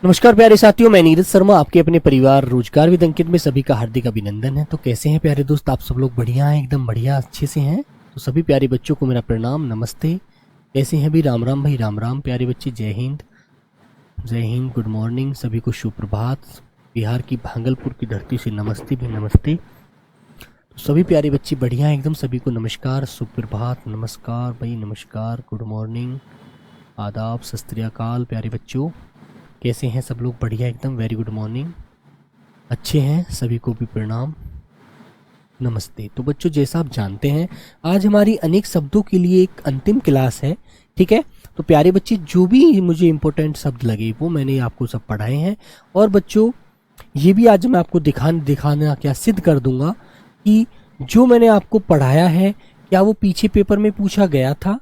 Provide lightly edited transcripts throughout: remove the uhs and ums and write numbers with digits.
नमस्कार प्यारे साथियों, मैं नीरज शर्मा आपके अपने परिवार रोजगार विद अंकित में सभी का हार्दिक अभिनंदन है। तो कैसे हैं प्यारे दोस्त, आप सब लोग बढ़िया हैं, एकदम बढ़िया अच्छे से हैं। तो सभी प्यारे बच्चों को मेरा प्रणाम, नमस्ते। कैसे हैं भी? राम राम भाई, राम राम प्यारे बच्चे। जय हिंद, जय हिंद, गुड मॉर्निंग, सभी को सुप्रभात। बिहार की भागलपुर की धरती से नमस्ते भी नमस्ते। तो सभी प्यारे बच्चे बढ़िया हैं एकदम, सभी को नमस्कार, सुप्रभात, नमस्कार भाई, नमस्कार, गुड मॉर्निंग, आदाब, सत श्री अकाल। प्यारे बच्चों कैसे हैं सब लोग? बढ़िया एकदम, वेरी गुड मॉर्निंग, अच्छे हैं, सभी को भी प्रणाम, नमस्ते। तो बच्चों जैसा आप जानते हैं आज हमारी अनेक शब्दों के लिए एक अंतिम क्लास है, ठीक है। तो प्यारे बच्चे जो भी मुझे इम्पोर्टेंट शब्द लगे वो मैंने आपको सब पढ़ाए हैं। और बच्चों ये भी आज मैं आपको दिखाना क्या सिद्ध कर दूंगा कि जो मैंने आपको पढ़ाया है क्या वो पीछे पेपर में पूछा गया था।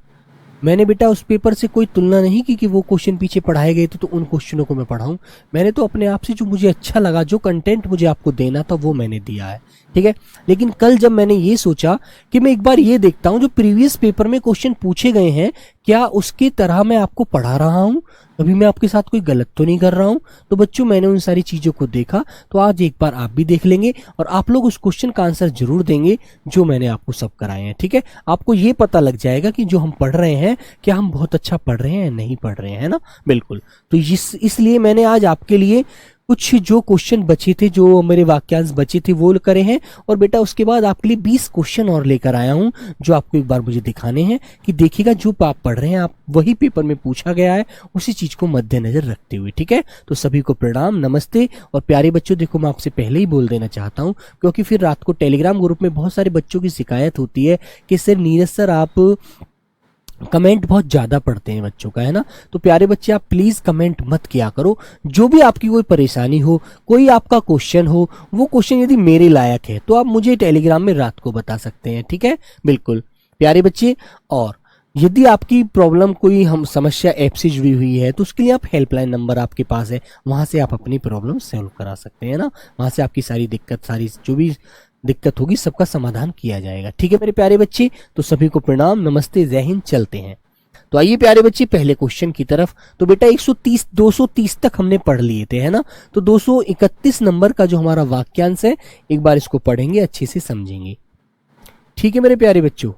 मैंने बेटा उस पेपर से कोई तुलना नहीं की कि वो क्वेश्चन पीछे पढ़ाए गए थे तो उन क्वेश्चनों को मैं पढ़ाऊं। मैंने तो अपने आप से जो मुझे अच्छा लगा, जो कंटेंट मुझे आपको देना था वो मैंने दिया है, ठीक है। लेकिन कल जब मैंने ये सोचा कि मैं एक बार ये देखता हूं जो प्रीवियस पेपर में क्वेश्चन पूछे गए हैं क्या उसकी तरह मैं आपको पढ़ा रहा हूं, अभी मैं आपके साथ कोई गलत तो नहीं कर रहा हूं। तो बच्चों मैंने उन सारी चीजों को देखा, तो आज एक बार आप भी देख लेंगे और आप लोग उस क्वेश्चन का आंसर जरूर देंगे जो मैंने आपको सब कराए हैं, ठीक है। आपको ये पता लग जाएगा कि जो हम पढ़ रहे हैं क्या हम बहुत अच्छा पढ़ रहे हैं या नहीं पढ़ रहे हैं ना, बिल्कुल। तो इसलिए मैंने आज आपके लिए कुछ जो क्वेश्चन बचे थे, जो मेरे वाक्यांश बचे थे वो करे हैं। और बेटा उसके बाद आपके लिए 20 क्वेश्चन और लेकर आया हूं जो आपको एक बार मुझे दिखाने हैं कि देखिएगा जो आप पढ़ रहे हैं आप वही पेपर में पूछा गया है, उसी चीज को मद्देनजर रखते हुए, ठीक है। तो सभी को प्रणाम, नमस्ते। और प्यारे बच्चों देखो मैं आपसे पहले ही बोल देना चाहता हूं क्योंकि फिर रात को टेलीग्राम ग्रुप में बहुत सारे बच्चों की शिकायत होती है कि सर नीरज सर आप कमेंट बहुत ज्यादा पढ़ते हैं बच्चों का, है ना। तो प्यारे बच्चे आप प्लीज कमेंट मत किया करो। जो भी आपकी कोई परेशानी हो, कोई आपका क्वेश्चन हो, वो क्वेश्चन यदि मेरे लायक है तो आप मुझे टेलीग्राम में रात को बता सकते हैं, ठीक है, बिल्कुल प्यारे बच्चे। और यदि आपकी प्रॉब्लम कोई हम समस्या ऐप से जुड़ी हुई है तो उसके लिए आप हेल्पलाइन नंबर आपके पास है, वहां से आप अपनी प्रॉब्लम सॉल्व करा सकते हैं ना। वहां से आपकी सारी दिक्कत, सारी जो भी दिक्कत होगी सबका समाधान किया जाएगा, ठीक है मेरे प्यारे बच्चे। तो सभी को प्रणाम, नमस्ते, जय हिंद। चलते हैं तो आइए प्यारे बच्चे पहले क्वेश्चन की तरफ। तो बेटा 230 तक हमने पढ़ लिए थे, है ना। तो 231 नंबर का जो हमारा वाक्यांश है एक बार इसको पढ़ेंगे, अच्छे से समझेंगे, ठीक है मेरे प्यारे बच्चों।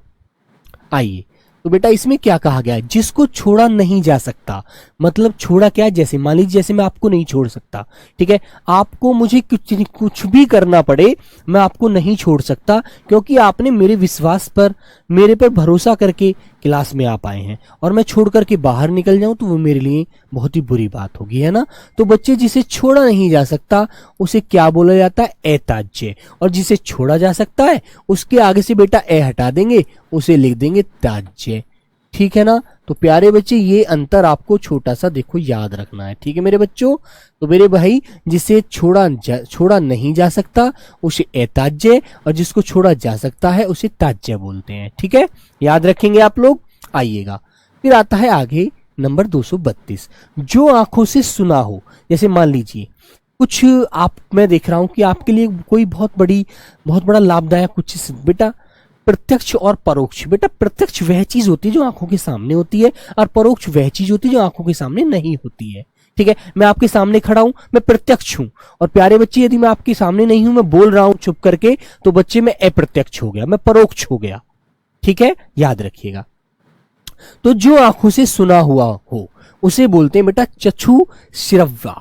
आइए तो बेटा इसमें क्या कहा गया है, जिसको छोड़ा नहीं जा सकता। मतलब छोड़ा क्या, जैसे मान लीजिए जैसे मैं आपको नहीं छोड़ सकता, ठीक है, आपको मुझे कुछ भी करना पड़े मैं आपको नहीं छोड़ सकता क्योंकि आपने मेरे विश्वास पर, मेरे पर भरोसा करके क्लास में आप आए हैं और मैं छोड़ करके बाहर निकल जाऊं तो वो मेरे लिए बहुत ही बुरी बात होगी, है ना। तो बच्चे जिसे छोड़ा नहीं जा सकता उसे क्या बोला जाता है, एताज्य। और जिसे छोड़ा जा सकता है उसके आगे से बेटा ए हटा देंगे, उसे लिख देंगे ताज्य, ठीक है ना। तो प्यारे बच्चे ये अंतर आपको छोटा सा देखो याद रखना है, ठीक है मेरे बच्चों। तो मेरे भाई जिसे छोड़ा नहीं जा सकता उसे एताज्य और जिसको छोड़ा जा सकता है उसे ताज्य बोलते हैं, ठीक है, याद रखेंगे आप लोग। आइएगा फिर आता है आगे नंबर 232, जो आंखों से सुना हो। जैसे मान लीजिए कुछ आप, मैं देख रहा हूं कि आपके लिए कोई बहुत बड़ा लाभदायक कुछ बेटा प्रत्यक्ष और परोक्ष। बेटा प्रत्यक्ष वह चीज होती है जो आंखों के सामने होती है और परोक्ष वह चीज होती है जो आंखों के सामने नहीं होती है, ठीक है। मैं आपके सामने खड़ा हूं, मैं प्रत्यक्ष हूं। और प्यारे बच्चे यदि मैं आपके सामने नहीं हूं, मैं बोल रहा हूं चुप करके, तो बच्चे मैं अप्रत्यक्ष हो गया, मैं परोक्ष हो गया, ठीक है, याद रखिएगा। तो जो आंखों से सुना हुआ हो उसे बोलते हैं बेटा चक्षु श्रव्वा,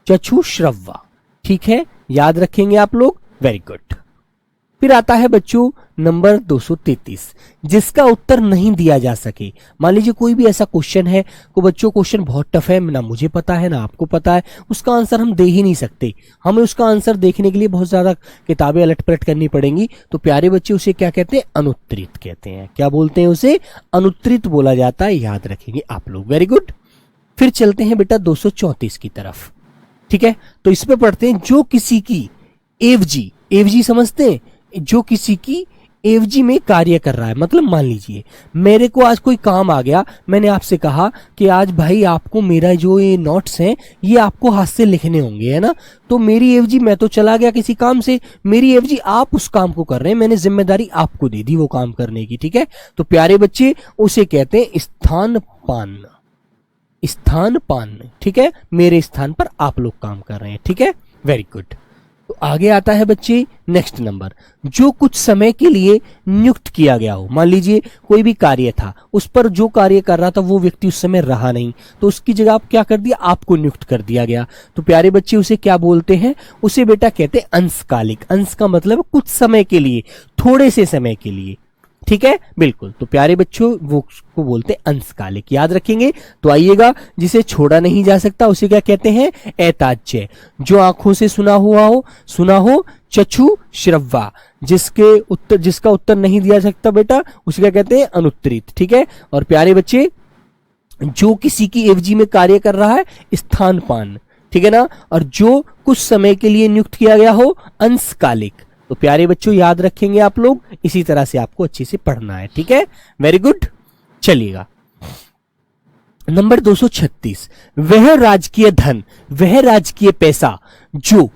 चक्षु श्रव्वा, ठीक है, याद रखेंगे आप लोग, वेरी गुड। फिर आता है बच्चों नंबर 233, जिसका उत्तर नहीं दिया जा सके। मान लीजिए कोई भी ऐसा क्वेश्चन है को बच्चों क्वेश्चन बहुत टफ है, ना मुझे पता है ना आपको पता है, उसका आंसर हम दे ही नहीं सकते, हमें उसका आंसर देखने के लिए बहुत ज्यादा किताबें अलट पलट करनी पड़ेंगी। तो प्यारे बच्चे उसे क्या कहते हैं, अनुत्तरित कहते हैं। क्या बोलते हैं उसे, अनुत्तरित बोला जाता है, याद रखेंगे आप लोग, वेरी गुड। फिर चलते हैं बेटा 234 की तरफ, ठीक है। तो इसमें पढ़ते हैं जो किसी की एवजी, एवजी समझते हैं, जो किसी की एवजी में कार्य कर रहा है। मतलब मान लीजिए मेरे को आज कोई काम आ गया, मैंने आपसे कहा कि आज भाई आपको मेरा जो ये नोट्स हैं ये आपको हाथ से लिखने होंगे, है ना। तो मेरी एवजी, मैं तो चला गया किसी काम से, मेरी एवजी आप उस काम को कर रहे हैं, मैंने जिम्मेदारी आपको दे दी वो काम करने की, ठीक है। तो प्यारे बच्चे उसे कहते हैं स्थान पान, स्थान पान, ठीक है, मेरे स्थान पर आप लोग काम कर रहे हैं, ठीक है, वेरी गुड। तो आगे आता है बच्चे नेक्स्ट नंबर, जो कुछ समय के लिए नियुक्त किया गया हो। मान लीजिए कोई भी कार्य था, उस पर जो कार्य कर रहा था वो व्यक्ति उस समय रहा नहीं, तो उसकी जगह आप क्या कर दिया, आपको नियुक्त कर दिया गया। तो प्यारे बच्चे उसे क्या बोलते हैं, उसे बेटा कहते हैं अंशकालिक। अंश का मतलब कुछ समय के लिए, थोड़े से समय के लिए, ठीक है, बिल्कुल। तो प्यारे बच्चों वो को बोलते हैं अंशकालिक, याद रखेंगे। तो आइएगा, जिसे छोड़ा नहीं जा सकता उसे क्या कहते हैं, ऐताज्य। जो आंखों से सुना हो चक्षु श्रव्वा, जिसका उत्तर नहीं दिया जा सकता बेटा उसे क्या कहते हैं, अनुत्तरित, ठीक है। और प्यारे बच्चे जो किसी की एवजी में कार्य कर रहा है, स्थानपान, ठीक है ना। और जो कुछ समय के लिए नियुक्त किया गया हो, अंशकालिक। तो प्यारे बच्चों याद रखेंगे आप लोग, इसी तरह से आपको अच्छे से पढ़ना है, ठीक है, वेरी गुड। चलिएगा नंबर 236, वह राजकीय धन, वह राजकीय पैसा जो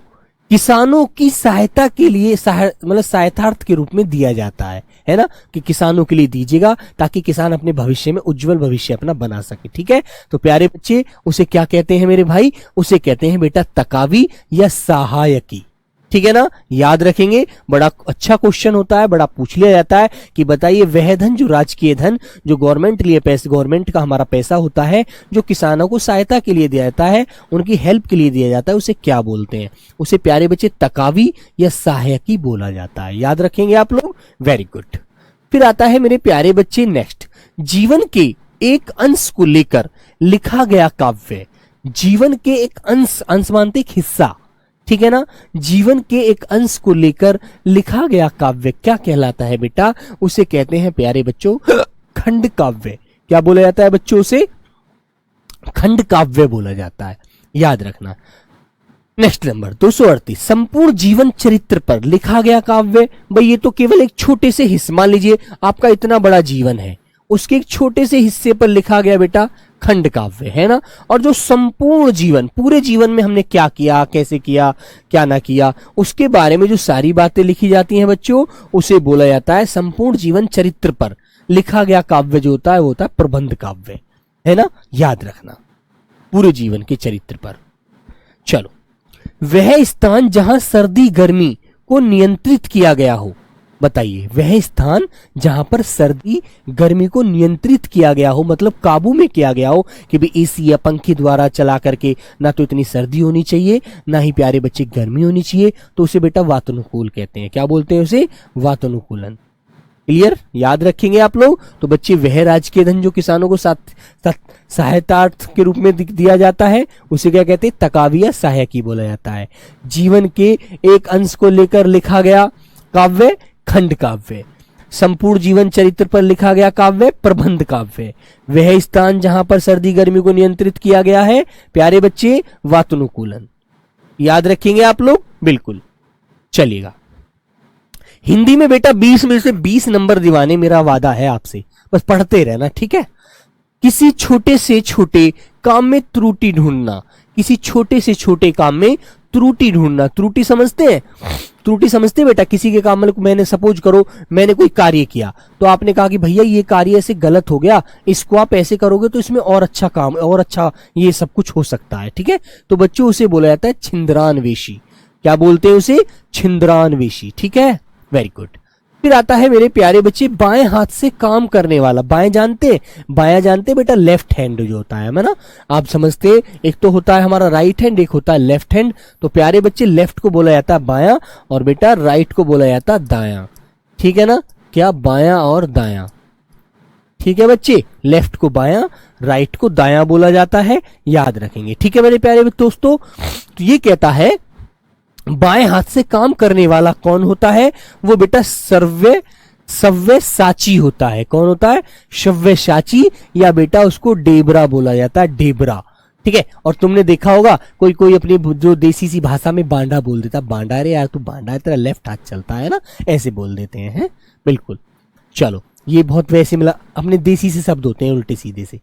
किसानों की सहायता के लिए मतलब सहायतार्थ के रूप में दिया जाता है ना, कि किसानों के लिए दीजिएगा ताकि किसान अपने भविष्य में उज्जवल भविष्य अपना बना सके, ठीक है। तो प्यारे बच्चे उसे क्या कहते हैं मेरे भाई, उसे कहते हैं बेटा तकावी या सहायकी, ठीक है ना, याद रखेंगे। बड़ा अच्छा क्वेश्चन होता है, बड़ा पूछ लिया जाता है कि बताइए वह धन, जो राजकीय धन, जो गवर्नमेंट का हमारा पैसा होता है, जो किसानों को सहायता के लिए दिया जाता है, उनकी हेल्प के लिए दिया जाता है, उसे क्या बोलते हैं, उसे प्यारे बच्चे तकावी या सहायकी बोला जाता है, याद रखेंगे आप लोग, वेरी गुड। फिर आता है मेरे प्यारे बच्चे नेक्स्ट, जीवन के एक अंश को लेकर लिखा गया काव्य। जीवन के एक अंश मानते एक हिस्सा, ठीक है ना, जीवन के एक अंश को लेकर लिखा गया काव्य क्या कहलाता है बेटा, उसे कहते हैं प्यारे बच्चों खंड काव्य। क्या बोला जाता है बच्चों, उसे खंड काव्य बोला जाता है, याद रखना। नेक्स्ट नंबर 238, संपूर्ण जीवन चरित्र पर लिखा गया काव्य। भाई ये तो केवल एक छोटे से हिस्से, मान लीजिए आपका इतना बड़ा जीवन है, उसके एक छोटे से हिस्से पर लिखा गया बेटा खंड काव्य, है ना। और जो संपूर्ण जीवन, पूरे जीवन में हमने क्या किया, कैसे किया, क्या ना किया, उसके बारे में जो सारी बातें लिखी जाती हैं बच्चों, उसे बोला जाता है संपूर्ण जीवन चरित्र पर लिखा गया काव्य। जो होता है वो होता है प्रबंध काव्य, है ना, याद रखना, पूरे जीवन के चरित्र पर। चलो, वह स्थान जहां सर्दी गर्मी को नियंत्रित किया गया हो। बताइए वह स्थान जहां पर सर्दी गर्मी को नियंत्रित किया गया हो, मतलब काबू में किया गया हो कि भाई एसी या पंखे द्वारा चला करके ना तो इतनी सर्दी होनी चाहिए ना ही प्यारे बच्चे गर्मी होनी चाहिए, तो उसे बेटा वातानुकूल कहते हैं। क्या बोलते हैं उसे, वातानुकूलन। क्लियर, याद रखेंगे आप लोग। तो बच्चे वह राजकीय धन जो किसानों को सहायतार्थ के रूप में दिया जाता है, उसे क्या कहते हैं, तकावी या सहायकी बोला जाता है। जीवन के एक अंश को लेकर लिखा गया काव्य खंड काव्य। संपूर्ण जीवन चरित्र पर लिखा गया काव्य प्रबंध काव्य। वह स्थान जहां पर सर्दी गर्मी को नियंत्रित किया गया है प्यारे बच्चे, वातानुकूलन। याद रखेंगे आप लोग, बिल्कुल। चलिएगा, हिंदी में बेटा 20 में से 20 नंबर दिवाने मेरा वादा है आपसे, बस पढ़ते रहना, ठीक है। किसी छोटे से छोटे काम में त्रुटि ढूंढना, किसी छोटे से छोटे काम में त्रुटि ढूंढना। त्रुटि समझते हैं, त्रुटि समझते हैं बेटा, किसी के काम में मैंने सपोज करो मैंने कोई कार्य किया तो आपने कहा कि भैया ये कार्य ऐसे गलत हो गया, इसको आप ऐसे करोगे तो इसमें और अच्छा काम, और अच्छा ये सब कुछ हो सकता है, ठीक है। तो बच्चों उसे बोला जाता है छिंद्रान्वेषी। क्या बोलते हैं उसे, छिंद्रान्वेषी, ठीक है, वेरी गुड। फिर आता है मेरे प्यारे बच्चे बाएं हाथ से काम करने वाला। बाएं जानते, बायां जानते बेटा, लेफ्ट हैंड जो होता है ना, आप समझते, एक तो होता है हमारा राइट हैंड, एक होता है लेफ्ट हैंड। तो प्यारे बच्चे लेफ्ट को बोला जाता है बायां और बेटा राइट को बोला जाता है दायां, ठीक है ना। क्या, बायां और दायां, ठीक है बच्चे, लेफ्ट को बायां राइट को दायां बोला जाता है, याद रखेंगे, ठीक है मेरे प्यारे दोस्तों। तो ये कहता है बाएं हाथ से काम करने वाला कौन होता है, वो बेटा सव्यसाची होता है। कौन होता है, सव्यसाची, या बेटा उसको डेबरा बोला जाता है, डेबरा, ठीक है। और तुमने देखा होगा कोई कोई अपनी जो देसी सी भाषा में बांडा बोल देता, बांडा, अरे यार तू बांडा है, तेरा लेफ्ट हाथ चलता है ना, ऐसे बोल देते हैं, बिल्कुल। चलो, ये बहुत वैसे मतलब अपने देसी से शब्द होते हैं, उल्टे सीधे से।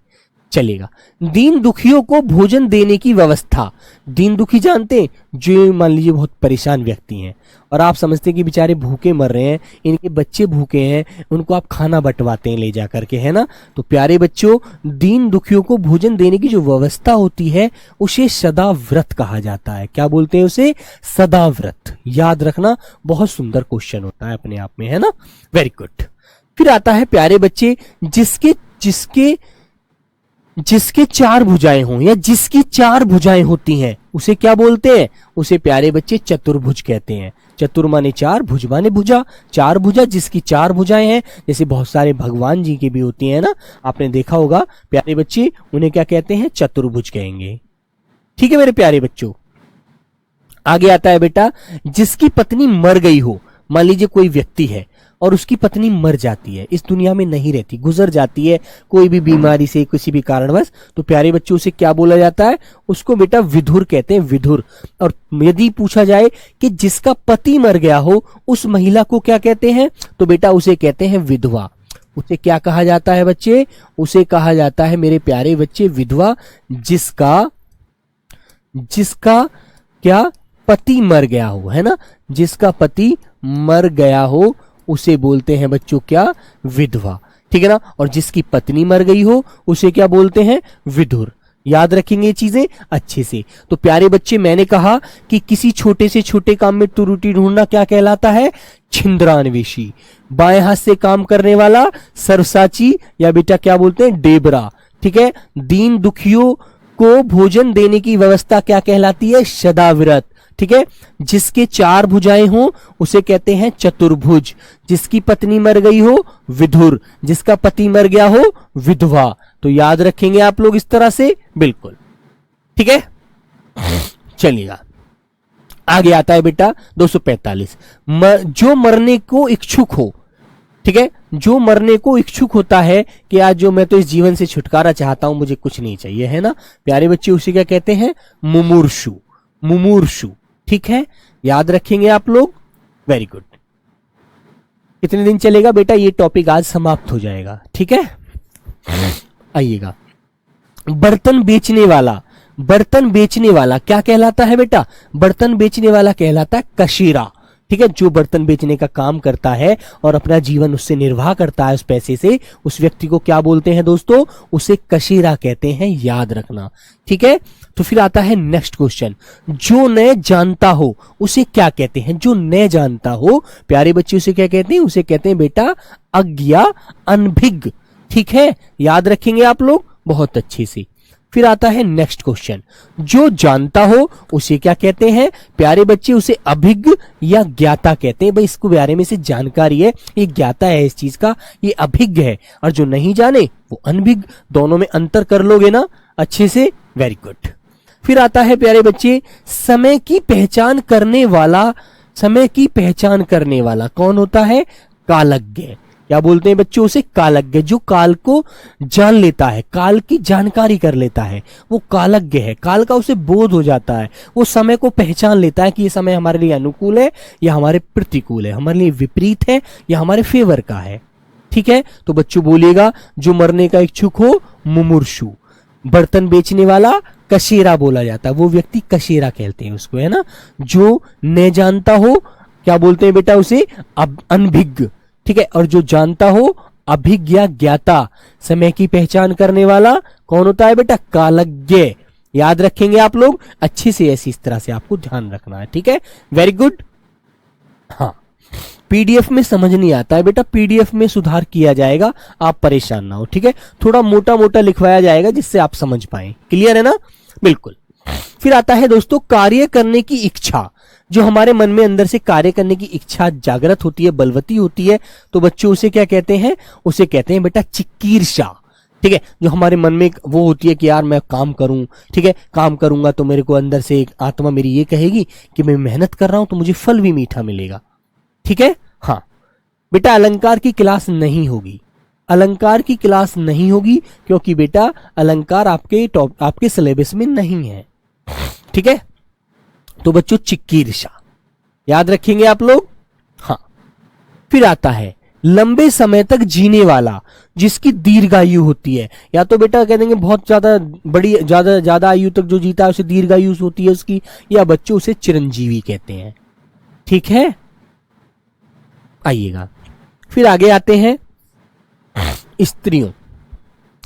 चलेगा। दीन दुखियों को भोजन देने की व्यवस्था। दीन दुखी जानते हैं, जो मान लीजिए बहुत परेशान व्यक्ति हैं और आप समझते हैं कि बेचारे भूखे मर रहे हैं, इनके बच्चे भूखे हैं, उनको आप खाना बंटवाते हैं ले जा करके, है ना। तो प्यारे बच्चों, दीन दुखियों को भोजन देने की जो व्यवस्था होती है उसे सदा व्रत कहा जाता है। क्या बोलते हैं उसे? सदा व्रत। याद रखना, बहुत सुंदर क्वेश्चन होता है अपने आप में, है ना। Very good. फिर आता है प्यारे बच्चे, जिसके जिसके जिसके चार भुजाएं हों या जिसकी चार भुजाएं होती हैं उसे क्या बोलते हैं? उसे प्यारे बच्चे चतुर्भुज कहते हैं। चतुर माने चार, भुज माने भुजा, चार भुजा, जिसकी चार भुजाएं हैं। जैसे बहुत सारे भगवान जी की भी होती हैं ना, आपने देखा होगा प्यारे बच्चे, उन्हें क्या कहते हैं? चतुर्भुज कहेंगे। ठीक है मेरे प्यारे बच्चों। आगे आता है बेटा, जिसकी पत्नी मर गई हो। मान लीजिए कोई व्यक्ति है और उसकी पत्नी मर जाती है, इस दुनिया में नहीं रहती, गुजर जाती है कोई भी बीमारी से, किसी भी कारणवश, तो प्यारे बच्चों उसे क्या बोला जाता है? उसको बेटा विधुर कहते हैं, विधुर। और यदि पूछा जाए कि जिसका पति मर गया हो उस महिला को क्या कहते हैं, तो बेटा उसे कहते हैं विधवा। उसे क्या कहा जाता है बच्चे? उसे कहा जाता है मेरे प्यारे बच्चे विधवा, जिसका क्या पति मर गया हो, है ना। जिसका पति मर गया हो उसे बोलते हैं बच्चों क्या? विधवा। ठीक है ना। और जिसकी पत्नी मर गई हो उसे क्या बोलते हैं? विधुर। याद रखेंगे ये चीजें अच्छे से। तो प्यारे बच्चे, मैंने कहा कि किसी छोटे से छोटे काम में त्रुटि ढूंढना क्या कहलाता है? छिंद्रान्वेषी। बाएं हाथ से काम करने वाला सरसाची, या बेटा क्या बोलते हैं? डेबरा। ठीक है। दीन दुखियों को भोजन देने की व्यवस्था क्या कहलाती है? सदाव्रत। ठीक है। जिसके चार भुजाएं हो उसे कहते हैं चतुर्भुज। जिसकी पत्नी मर गई हो विधुर, जिसका पति मर गया हो विधवा। तो याद रखेंगे आप लोग इस तरह से, बिल्कुल। ठीक है। चलिएगा, आगे आता है बेटा 245, जो मरने को इच्छुक हो। ठीक है। जो मरने को इच्छुक होता है कि आज जो मैं तो इस जीवन से छुटकारा चाहता हूं, मुझे कुछ नहीं चाहिए, है ना प्यारे बच्चे, उसे क्या कहते हैं? मुमूर्षु। मुमूर्षु। ठीक है, याद रखेंगे आप लोग। Very good. कितने दिन चलेगा बेटा ये टॉपिक? आज समाप्त हो जाएगा। ठीक है। आइएगा, बर्तन बेचने वाला। बर्तन बेचने वाला क्या कहलाता है बेटा? बर्तन बेचने वाला कहलाता है कशीरा। ठीक है। जो बर्तन बेचने का काम करता है और अपना जीवन उससे निर्वाह करता है, उस पैसे से, उस व्यक्ति को क्या बोलते हैं दोस्तों? उसे कशीरा कहते हैं। याद रखना। ठीक है। तो फिर आता है नेक्स्ट क्वेश्चन, जो न जानता हो उसे क्या कहते हैं? जो न जानता हो प्यारे बच्चे उसे क्या कहते हैं? उसे कहते हैं बेटा अज्ञा, अनभिज्ञ। ठीक है, याद रखेंगे आप लोग बहुत अच्छे से। फिर आता है नेक्स्ट क्वेश्चन, जो जानता हो उसे क्या कहते हैं? प्यारे बच्चे उसे अभिज्ञ या ज्ञाता कहते हैं। भाई इसको बारे में से जानकारी है, ये ज्ञाता है इस चीज का, ये अभिज्ञ है। और जो नहीं जाने वो अनभिज्ञ। दोनों में अंतर कर लोगे ना अच्छे से, वेरी गुड। फिर आता है प्यारे बच्चे, समय की पहचान करने वाला। समय की पहचान करने वाला कौन होता है? कालज्ञ। क्या बोलते हैं बच्चों उसे? कालज्ञ। जो काल को जान लेता है, काल की जानकारी कर लेता है, वो कालज्ञ है। काल का उसे बोध हो जाता है, वो समय को पहचान लेता है कि ये समय हमारे लिए अनुकूल है या हमारे प्रतिकूल है, हमारे लिए विपरीत है या हमारे फेवर का है। ठीक है। तो बच्चों बोलिएगा, जो मरने का इच्छुक हो मुमूर्षु, बर्तन बेचने वाला कशीरा बोला जाता है, वो व्यक्ति कशीरा कहते हैं उसको, है ना। जो न जानता हो क्या बोलते हैं बेटा उसे? अनभिज्ञ। ठीक है। और जो जानता हो अभिज्ञ, ज्ञाता। समय की पहचान करने वाला कौन होता है बेटा? कालज्ञ। याद रखेंगे आप लोग अच्छे से, ऐसी इस तरह से आपको ध्यान रखना है। ठीक है, वेरी गुड। हाँ, पीडीएफ में समझ नहीं आता है बेटा, पीडीएफ में सुधार किया जाएगा, आप परेशान ना हो। ठीक है, थोड़ा मोटा मोटा लिखवाया जाएगा जिससे आप समझ पाए। क्लियर है ना? बिल्कुल। फिर आता है दोस्तों कार्य करने की इच्छा। जो हमारे मन में अंदर से कार्य करने की इच्छा जागृत होती है, बलवती होती है, तो बच्चों उसे क्या कहते हैं? उसे कहते हैं बेटा चिकीर्षा। ठीक है। जो हमारे मन में वो होती है कि यार मैं काम करूं, ठीक है, काम करूंगा तो मेरे को अंदर से एक आत्मा मेरी ये कहेगी कि मैं मेहनत कर रहा हूं तो मुझे फल भी मीठा मिलेगा। ठीक है। हाँ बेटा, अलंकार की क्लास नहीं होगी, अलंकार की क्लास नहीं होगी क्योंकि बेटा अलंकार आपके सिलेबस में नहीं है। ठीक है। तो बच्चों चिकीर्षा याद रखेंगे आप लोग। हाँ, फिर आता है लंबे समय तक जीने वाला। जिसकी दीर्घायु होती है। या तो बेटा कह देंगे बहुत ज्यादा बड़ी ज्यादा ज्यादा आयु तक जो जीता है उसे दीर्घायु होती है उसकी, या बच्चों उसे चिरंजीवी कहते हैं। ठीक है, आइएगा फिर आगे आते हैं स्त्रियों।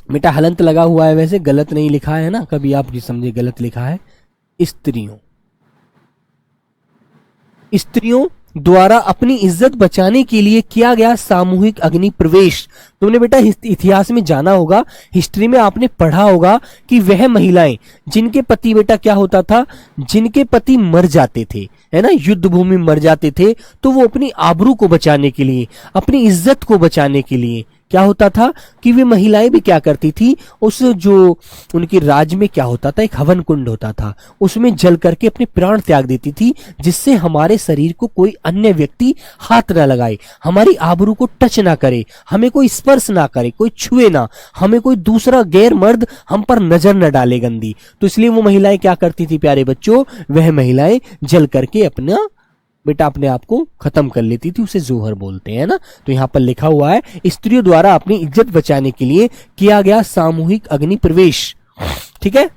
बेटा हलंत लगा हुआ है, वैसे गलत नहीं लिखा है ना, कभी आप जी समझे गलत लिखा है। स्त्रियों, स्त्रियों द्वारा अपनी इज्जत बचाने के लिए किया गया सामूहिक अग्नि प्रवेश। तुमने बेटा इतिहास में जाना होगा, हिस्ट्री में आपने पढ़ा होगा कि वह महिलाएं जिनके पति बेटा क्या होता था, जिनके पति मर जाते थे, है ना, युद्ध भूमि में मर जाते थे, तो वो अपनी आबरू को बचाने के लिए, अपनी इज्जत को बचाने के लिए क्या होता था कि वे महिलाएं भी क्या करती थी, उस जो उनके राज्य में क्या होता था, एक हवन कुंड होता था, उसमें जल करके अपने प्राण त्याग देती थी, जिससे हमारे शरीर को कोई अन्य व्यक्ति हाथ ना लगाए, हमारी आबरू को टच ना करे, हमें कोई स्पर्श ना करे, कोई छुए ना, हमें कोई दूसरा गैर मर्द हम पर नजर न डाले गंदी। तो इसलिए वो महिलाएं क्या करती थी प्यारे बच्चों, वह महिलाएं जल करके अपना बेटा अपने आप को खत्म कर लेती थी, उसे जोहर बोलते हैं ना। तो यहां पर लिखा हुआ है स्त्रियों द्वारा अपनी इज्जत बचाने के लिए किया गया सामूहिक अग्नि प्रवेश, ठीक है,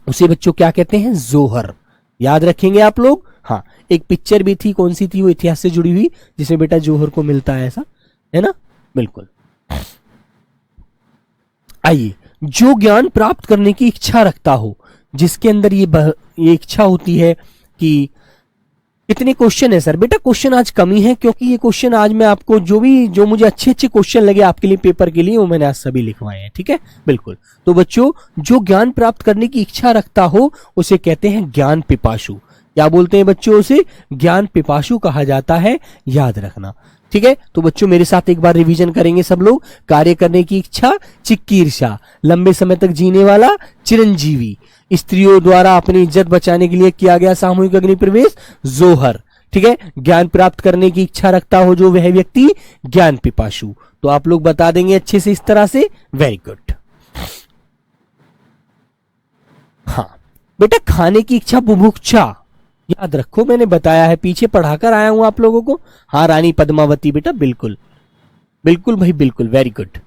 उसे बच्चों क्या कहते हैं, जोहर। याद रखेंगे आप लोग। हाँ, एक पिक्चर भी थी, कौन सी थी वो, इतिहास से जुड़ी हुई, जिसमें बेटा जोहर को मिलता है, ऐसा है ना, बिल्कुल। आइए, जो ज्ञान प्राप्त करने की इच्छा रखता हो, जिसके अंदर ये इच्छा होती है कि कितने क्वेश्चन है सर, बेटा क्वेश्चन आज कमी है, क्योंकि ये क्वेश्चन आज मैं आपको जो मुझे अच्छे अच्छे क्वेश्चन लगे आपके लिए पेपर के लिए, वो मैंने आज सभी लिखवाए हैं, ठीक है, बिल्कुल। तो बच्चों, जो ज्ञान प्राप्त करने की इच्छा रखता हो उसे कहते हैं ज्ञान पिपासु। क्या बोलते हैं बच्चों, उसे ज्ञान पिपासु कहा जाता है, याद रखना, ठीक है। तो बच्चों मेरे साथ एक बार रिवीजन करेंगे सब लोग। कार्य करने की इच्छा चिकीर्षा, लंबे समय तक जीने वाला चिरंजीवी, स्त्रियों द्वारा अपनी इज्जत बचाने के लिए किया गया सामूहिक अग्नि प्रवेश जोहर, ठीक है। ज्ञान प्राप्त करने की इच्छा रखता हो जो वह व्यक्ति, ज्ञान पिपासु। तो आप लोग बता देंगे अच्छे से इस तरह से, वेरी गुड। हाँ बेटा, खाने की इच्छा बुभुक्षा, याद रखो मैंने बताया है, पीछे पढ़ाकर आया हूं आप लोगों को। हाँ रानी पद्मावती बेटा, बिल्कुल बिल्कुल भाई बिल्कुल, वेरी गुड।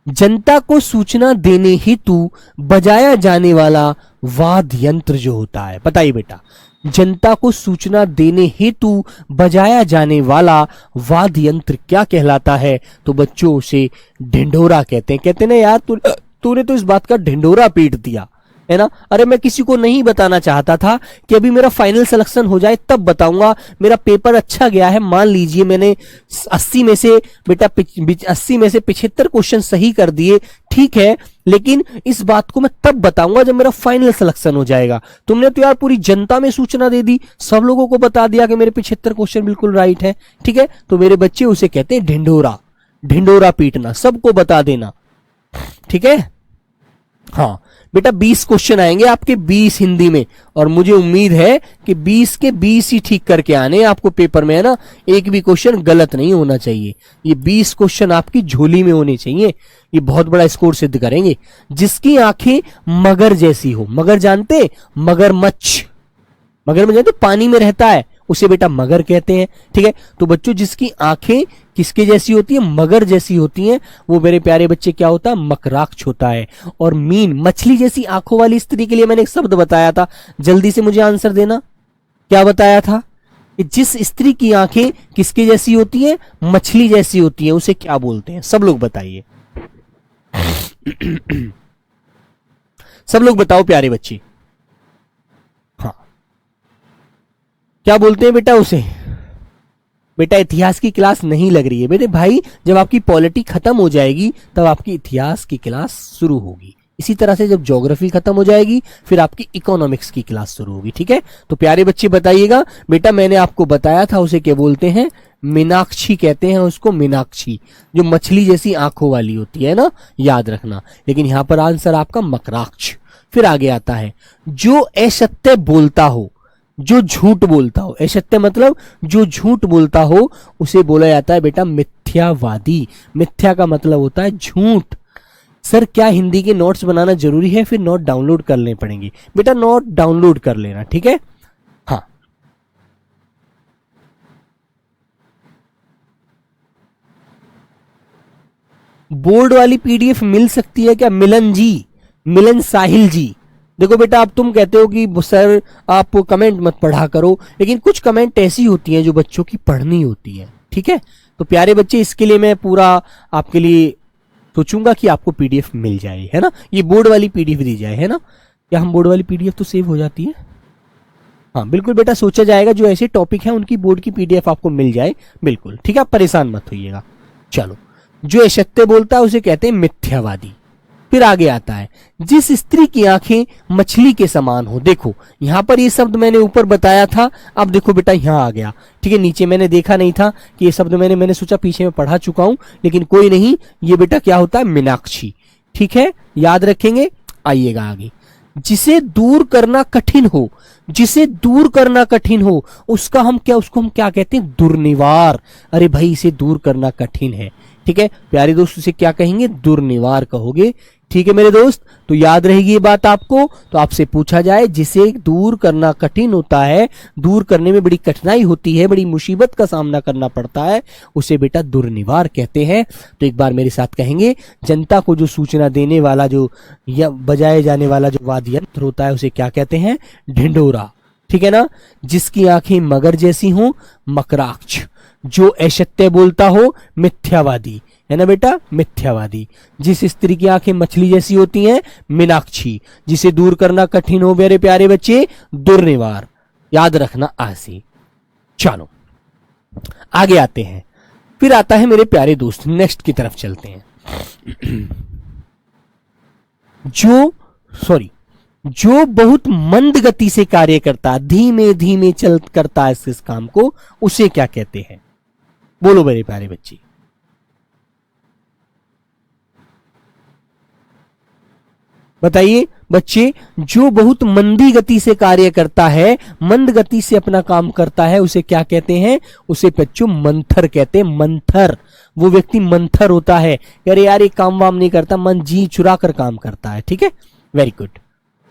जनता को सूचना देने हेतु बजाया जाने वाला वाद्य यंत्र जो होता है, बताइए बेटा, जनता को सूचना देने हेतु बजाया जाने वाला वाद्य यंत्र क्या कहलाता है? तो बच्चों उसे ढिंढोरा कहते हैं। कहते हैं ना यार, तूने तो इस बात का ढिंढोरा पीट दिया है ना। अरे मैं किसी को नहीं बताना चाहता था कि अभी मेरा फाइनल सिलेक्शन हो जाए तब बताऊंगा। मेरा पेपर अच्छा गया है, मान लीजिए मैंने 80 में से बेटा 80 में से 75 क्वेश्चन सही कर दिए, ठीक है, लेकिन इस बात को मैं तब बताऊंगा जब मेरा फाइनल सिलेक्शन हो जाएगा। तुमने तो यार पूरी जनता में सूचना दे दी, सब लोगों को बता दिया कि मेरे 75 क्वेश्चन बिल्कुल राइट है, ठीक है। तो मेरे बच्चे उसे कहते हैं ढिंढोरा, ढिंढोरा पीटना, सबको बता देना, ठीक है। हाँ बेटा 20 क्वेश्चन आएंगे आपके, 20 हिंदी में, और मुझे उम्मीद है कि 20 के 20 ही ठीक करके आने हैं आपको पेपर में, है ना। एक भी क्वेश्चन गलत नहीं होना चाहिए। ये 20 क्वेश्चन आपकी झोली में होने चाहिए, ये बहुत बड़ा स्कोर सिद्ध करेंगे। जिसकी आंखें मगर जैसी हो, मगर जानते, मगरमच्छ, मगरमच्छ जानते पानी में रहता है, उसे बेटा मगर कहते हैं, ठीक है। तो बच्चों जिसकी आंखें किसके जैसी होती है, मगर जैसी होती हैं, वो मेरे प्यारे बच्चे क्या होता है, मकराक्ष होता है। और मीन, मछली जैसी आंखों वाली स्त्री के लिए मैंने एक शब्द बताया था, जल्दी से मुझे आंसर देना। क्या बताया था कि जिस स्त्री की आंखें किसके जैसी होती है, मछली जैसी होती है, उसे क्या बोलते हैं? सब लोग बताइए, सब लोग बताओ प्यारे बच्चे, हाँ क्या बोलते हैं बेटा उसे? बेटा इतिहास की क्लास नहीं लग रही है बेटे भाई, जब आपकी पॉलिटी खत्म हो जाएगी तब आपकी इतिहास की क्लास शुरू होगी। इसी तरह से जब ज्योग्राफी खत्म हो जाएगी फिर आपकी इकोनॉमिक्स की क्लास शुरू होगी, ठीक है। तो प्यारे बच्चे बताइएगा, बेटा मैंने आपको बताया था उसे क्या बोलते हैं, मीनाक्षी कहते हैं उसको, मीनाक्षी, जो मछली जैसी आंखों वाली होती है ना, याद रखना। लेकिन यहां पर आंसर आपका मकराक्ष। फिर आगे आता है, जो असत्य बोलता हो, जो झूठ बोलता हो, असत्य मतलब जो झूठ बोलता हो, उसे बोला जाता है बेटा मिथ्यावादी। मिथ्या का मतलब होता है झूठ। सर क्या हिंदी के नोट्स बनाना जरूरी है? फिर नोट डाउनलोड करने पड़ेंगे बेटा, नोट डाउनलोड कर लेना, ठीक है। हाँ बोर्ड वाली पीडीएफ मिल सकती है क्या? मिलन जी, मिलन साहिल जी, देखो बेटा अब तुम कहते हो कि सर आप कमेंट मत पढ़ा करो, लेकिन कुछ कमेंट ऐसी होती हैं जो बच्चों की पढ़नी होती है, ठीक है। तो प्यारे बच्चे इसके लिए मैं पूरा आपके लिए सोचूंगा कि आपको पीडीएफ मिल जाए, है ना, ये बोर्ड वाली पीडीएफ दी जाए, है ना। क्या हम बोर्ड वाली पीडीएफ तो सेव हो जाती है? हाँ बिल्कुल बेटा, सोचा जाएगा जो ऐसे टॉपिक है उनकी बोर्ड की पीडीएफ आपको मिल जाए, बिल्कुल ठीक है, आप परेशान मत होइएगा। चलो, जो असत्य बोलता है उसे कहते हैं मिथ्यावादी। फिर आगे आता है, जिस स्त्री की आंखें मछली के समान हो। देखो यहां पर ये शब्द मैंने ऊपर बताया था, अब देखो बेटा यहां आ गया, ठीक है। नीचे मैंने देखा नहीं था कि ये शब्द मैंने सोचा पीछे में पढ़ा चुका हूं, लेकिन कोई नहीं, ये बेटा क्या होता है? मीनाक्षी, ठीक है, याद रखेंगे। आइएगा आगे, जिसे दूर करना कठिन हो, जिसे दूर करना कठिन हो उसको हम क्या कहते हैं? दुर्निवार। अरे भाई इसे दूर करना कठिन है, ठीक है प्यारे दोस्त, उसे क्या कहेंगे? दुर्निवार कहोगे, ठीक है मेरे दोस्त। तो याद रहेगी ये बात आपको। तो आपसे पूछा जाए जिसे दूर करना कठिन होता है, दूर करने में बड़ी कठिनाई होती है, बड़ी मुसीबत का सामना करना पड़ता है, उसे बेटा दुर्निवार कहते हैं। तो एक बार मेरे साथ कहेंगे, जनता को जो सूचना देने वाला जो या बजाए जाने वाला जो वाद्य यंत्र होता है उसे क्या कहते हैं? ढिंढोरा, ठीक है ना। जिसकी आंखें मगर जैसी हो, मकराक्ष। जो असत्य बोलता हो, मिथ्यावादी, है ना बेटा, मिथ्यावादी। जिस स्त्री की आंखें मछली जैसी होती हैं, मीनाक्षी। जिसे दूर करना कठिन हो मेरे प्यारे बच्चे, दुर्निवार। याद रखना आसी। चलो आगे आते हैं, फिर आता है मेरे प्यारे दोस्त, नेक्स्ट की तरफ चलते हैं। जो बहुत मंद गति से कार्य करता, धीमे धीमे चल करता है इस काम को, उसे क्या कहते हैं? बोलो मेरे प्यारे बच्चे। बताइए बच्चे, जो बहुत मंदी गति से कार्य करता है, मंद गति से अपना काम करता है, उसे क्या कहते हैं? उसे बच्चों मंथर कहते हैं। मंथर, वो व्यक्ति मंथर होता है। अरे यार ये काम वाम नहीं करता, मन जी चुरा कर काम करता है, ठीक है, वेरी गुड।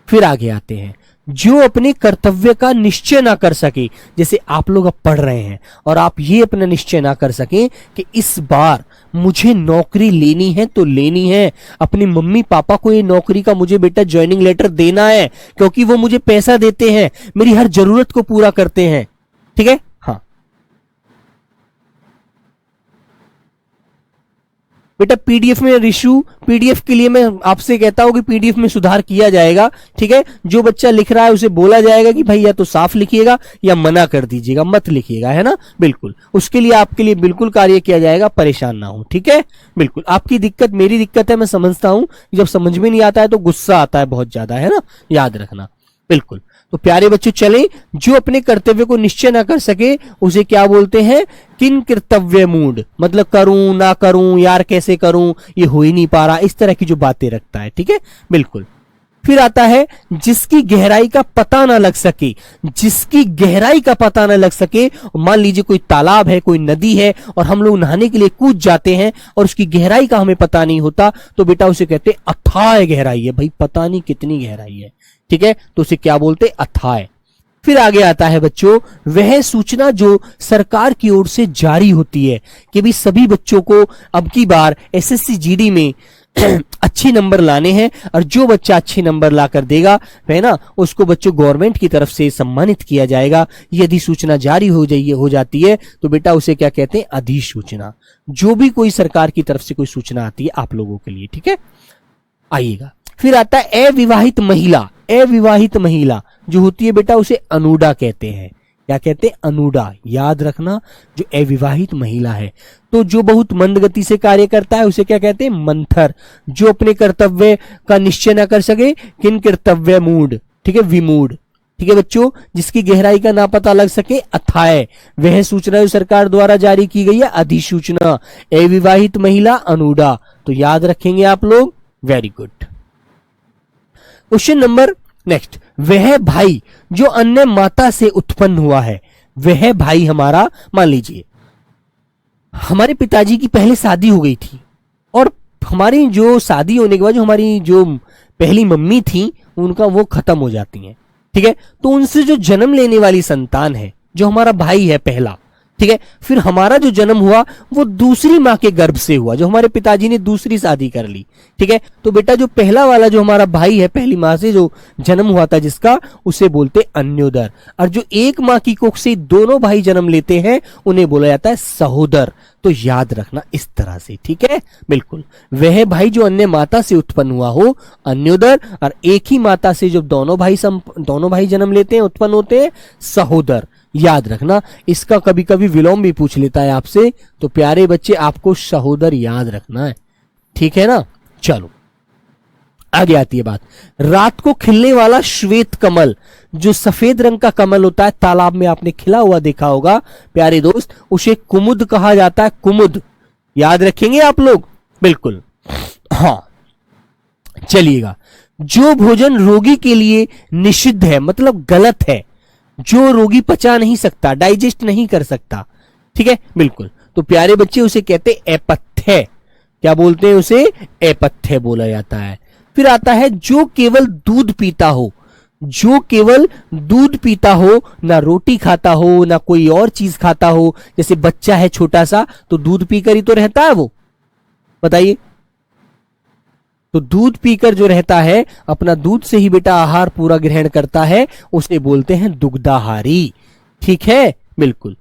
फिर आगे आते हैं, जो अपने कर्तव्य का निश्चय ना कर सके। जैसे आप लोग अब पढ़ रहे हैं और आप ये अपना निश्चय ना कर सके कि इस बार मुझे नौकरी लेनी है तो लेनी है, अपनी मम्मी पापा को ये नौकरी का मुझे बेटा ज्वाइनिंग लेटर देना है, क्योंकि वो मुझे पैसा देते हैं, मेरी हर जरूरत को पूरा करते हैं, ठीक है। हाँ बेटा, पीडीएफ में रिशु, पीडीएफ के लिए मैं आपसे कहता हूं कि पीडीएफ में सुधार किया जाएगा, ठीक है। जो बच्चा लिख रहा है उसे बोला जाएगा कि भाई या तो साफ लिखिएगा या मना कर दीजिएगा, मत लिखिएगा, है ना, बिल्कुल। उसके लिए आपके लिए बिल्कुल कार्य किया जाएगा, परेशान ना हो, ठीक है, बिल्कुल। आपकी दिक्कत मेरी दिक्कत है, मैं समझता हूं। जब समझ में नहीं आता है तो गुस्सा आता है बहुत ज्यादा, है ना, याद रखना, बिल्कुल। तो प्यारे बच्चों चलें, जो अपने कर्तव्य को निश्चय ना कर सके उसे क्या बोलते हैं? किन कर्तव्य मूड, मतलब करूं ना करूं, यार कैसे करूं, ये हो ही नहीं पा रहा, इस तरह की जो बातें रखता है, ठीक है, बिल्कुल। फिर आता है, जिसकी गहराई का पता ना लग सके। जिसकी गहराई का पता ना लग सके, मान लीजिए कोई तालाब है, कोई नदी है और हम लोग नहाने के लिए कूद जाते हैं और उसकी गहराई का हमें पता नहीं होता, तो बेटा उसे कहते हैं अथाह गहराई है, भाई पता नहीं कितनी गहराई है, ठीक है, तो उसे क्या बोलते? अथाह। फिर आगे आता है बच्चों, वह सूचना जो सरकार की ओर से जारी होती है कि भी सभी बच्चों को अब की बार एसएससी जीडी में अच्छे नंबर लाने हैं, और जो बच्चा अच्छे नंबर लाकर देगा, है ना, उसको बच्चों गवर्नमेंट की तरफ से सम्मानित किया जाएगा। यदि सूचना जारी हो जाती है तो बेटा उसे क्या कहते हैं? अधिसूचना। जो भी कोई सरकार की तरफ से कोई सूचना आती है आप लोगों के लिए, ठीक है। आइएगा, फिर आता है अविवाहित महिला। अविवाहित महिला जो होती है बेटा उसे अनुडा कहते हैं। क्या कहते हैं? अनुडा। याद रखना, जो अविवाहित महिला है। तो जो बहुत मंद गति से कार्य करता है उसे क्या कहते हैं? मंथर। जो अपने कर्तव्य का निश्चय ना कर सके, किन कर्तव्य मूड, ठीक है, विमूढ़, ठीक है बच्चों। जिसकी गहराई का ना पता लग सके, अथाय। वह सूचना जो सरकार द्वारा जारी की गई है, अधिसूचना। अविवाहित महिला, अनुडा। तो याद रखेंगे आप लोग, very good. Question number next, वह भाई जो अन्य माता से उत्पन्न हुआ है। वह भाई हमारा, मान लीजिए हमारे पिताजी की पहले शादी हो गई थी और हमारी जो शादी होने के बाद जो हमारी जो पहली मम्मी थी उनका वो खत्म हो जाती हैं, ठीक है। तो उनसे जो जन्म लेने वाली संतान है, जो हमारा भाई है पहला, ठीक है। फिर हमारा जो जन्म हुआ वो दूसरी माँ के गर्भ से हुआ, जो हमारे पिताजी ने दूसरी शादी कर ली, ठीक है। तो बेटा जो पहला वाला जो हमारा भाई है, पहली माँ से जो जन्म हुआ था जिसका, उसे बोलते अन्योदर। और जो एक माँ की कोख से दोनों भाई जन्म लेते हैं उन्हें बोला जाता है सहोदर। तो याद रखना इस तरह से, ठीक है, बिल्कुल। वह भाई जो अन्य माता से उत्पन्न हुआ हो अन्योदर, और एक ही माता से जब दोनों भाई जन्म लेते हैं, उत्पन्न होते हैं, सहोदर। याद रखना, इसका कभी कभी विलोम भी पूछ लेता है आपसे, तो प्यारे बच्चे आपको सहोदर याद रखना है, ठीक है ना। चलो आगे आती है बात, रात को खिलने वाला श्वेत कमल, जो सफेद रंग का कमल होता है, तालाब में आपने खिला हुआ देखा होगा प्यारे दोस्त, उसे कुमुद कहा जाता है, कुमुद। याद रखेंगे आप लोग, बिल्कुल। हाँ चलिएगा, जो भोजन रोगी के लिए निषिद्ध है, मतलब गलत है, जो रोगी पचा नहीं सकता, डाइजेस्ट नहीं कर सकता, ठीक है, बिल्कुल, तो प्यारे बच्चे उसे कहते अपथ्य। क्या बोलते हैं उसे? अपथ्य बोला जाता है। फिर आता है जो केवल दूध पीता हो, जो केवल दूध पीता हो, ना रोटी खाता हो ना कोई और चीज खाता हो, जैसे बच्चा है छोटा सा तो दूध पीकर ही तो रहता है वो, बताइए। तो दूध पीकर जो रहता है, अपना दूध से ही बेटा आहार पूरा ग्रहण करता है, उसे बोलते हैं दुग्धाहारी, ठीक है, बिल्कुल।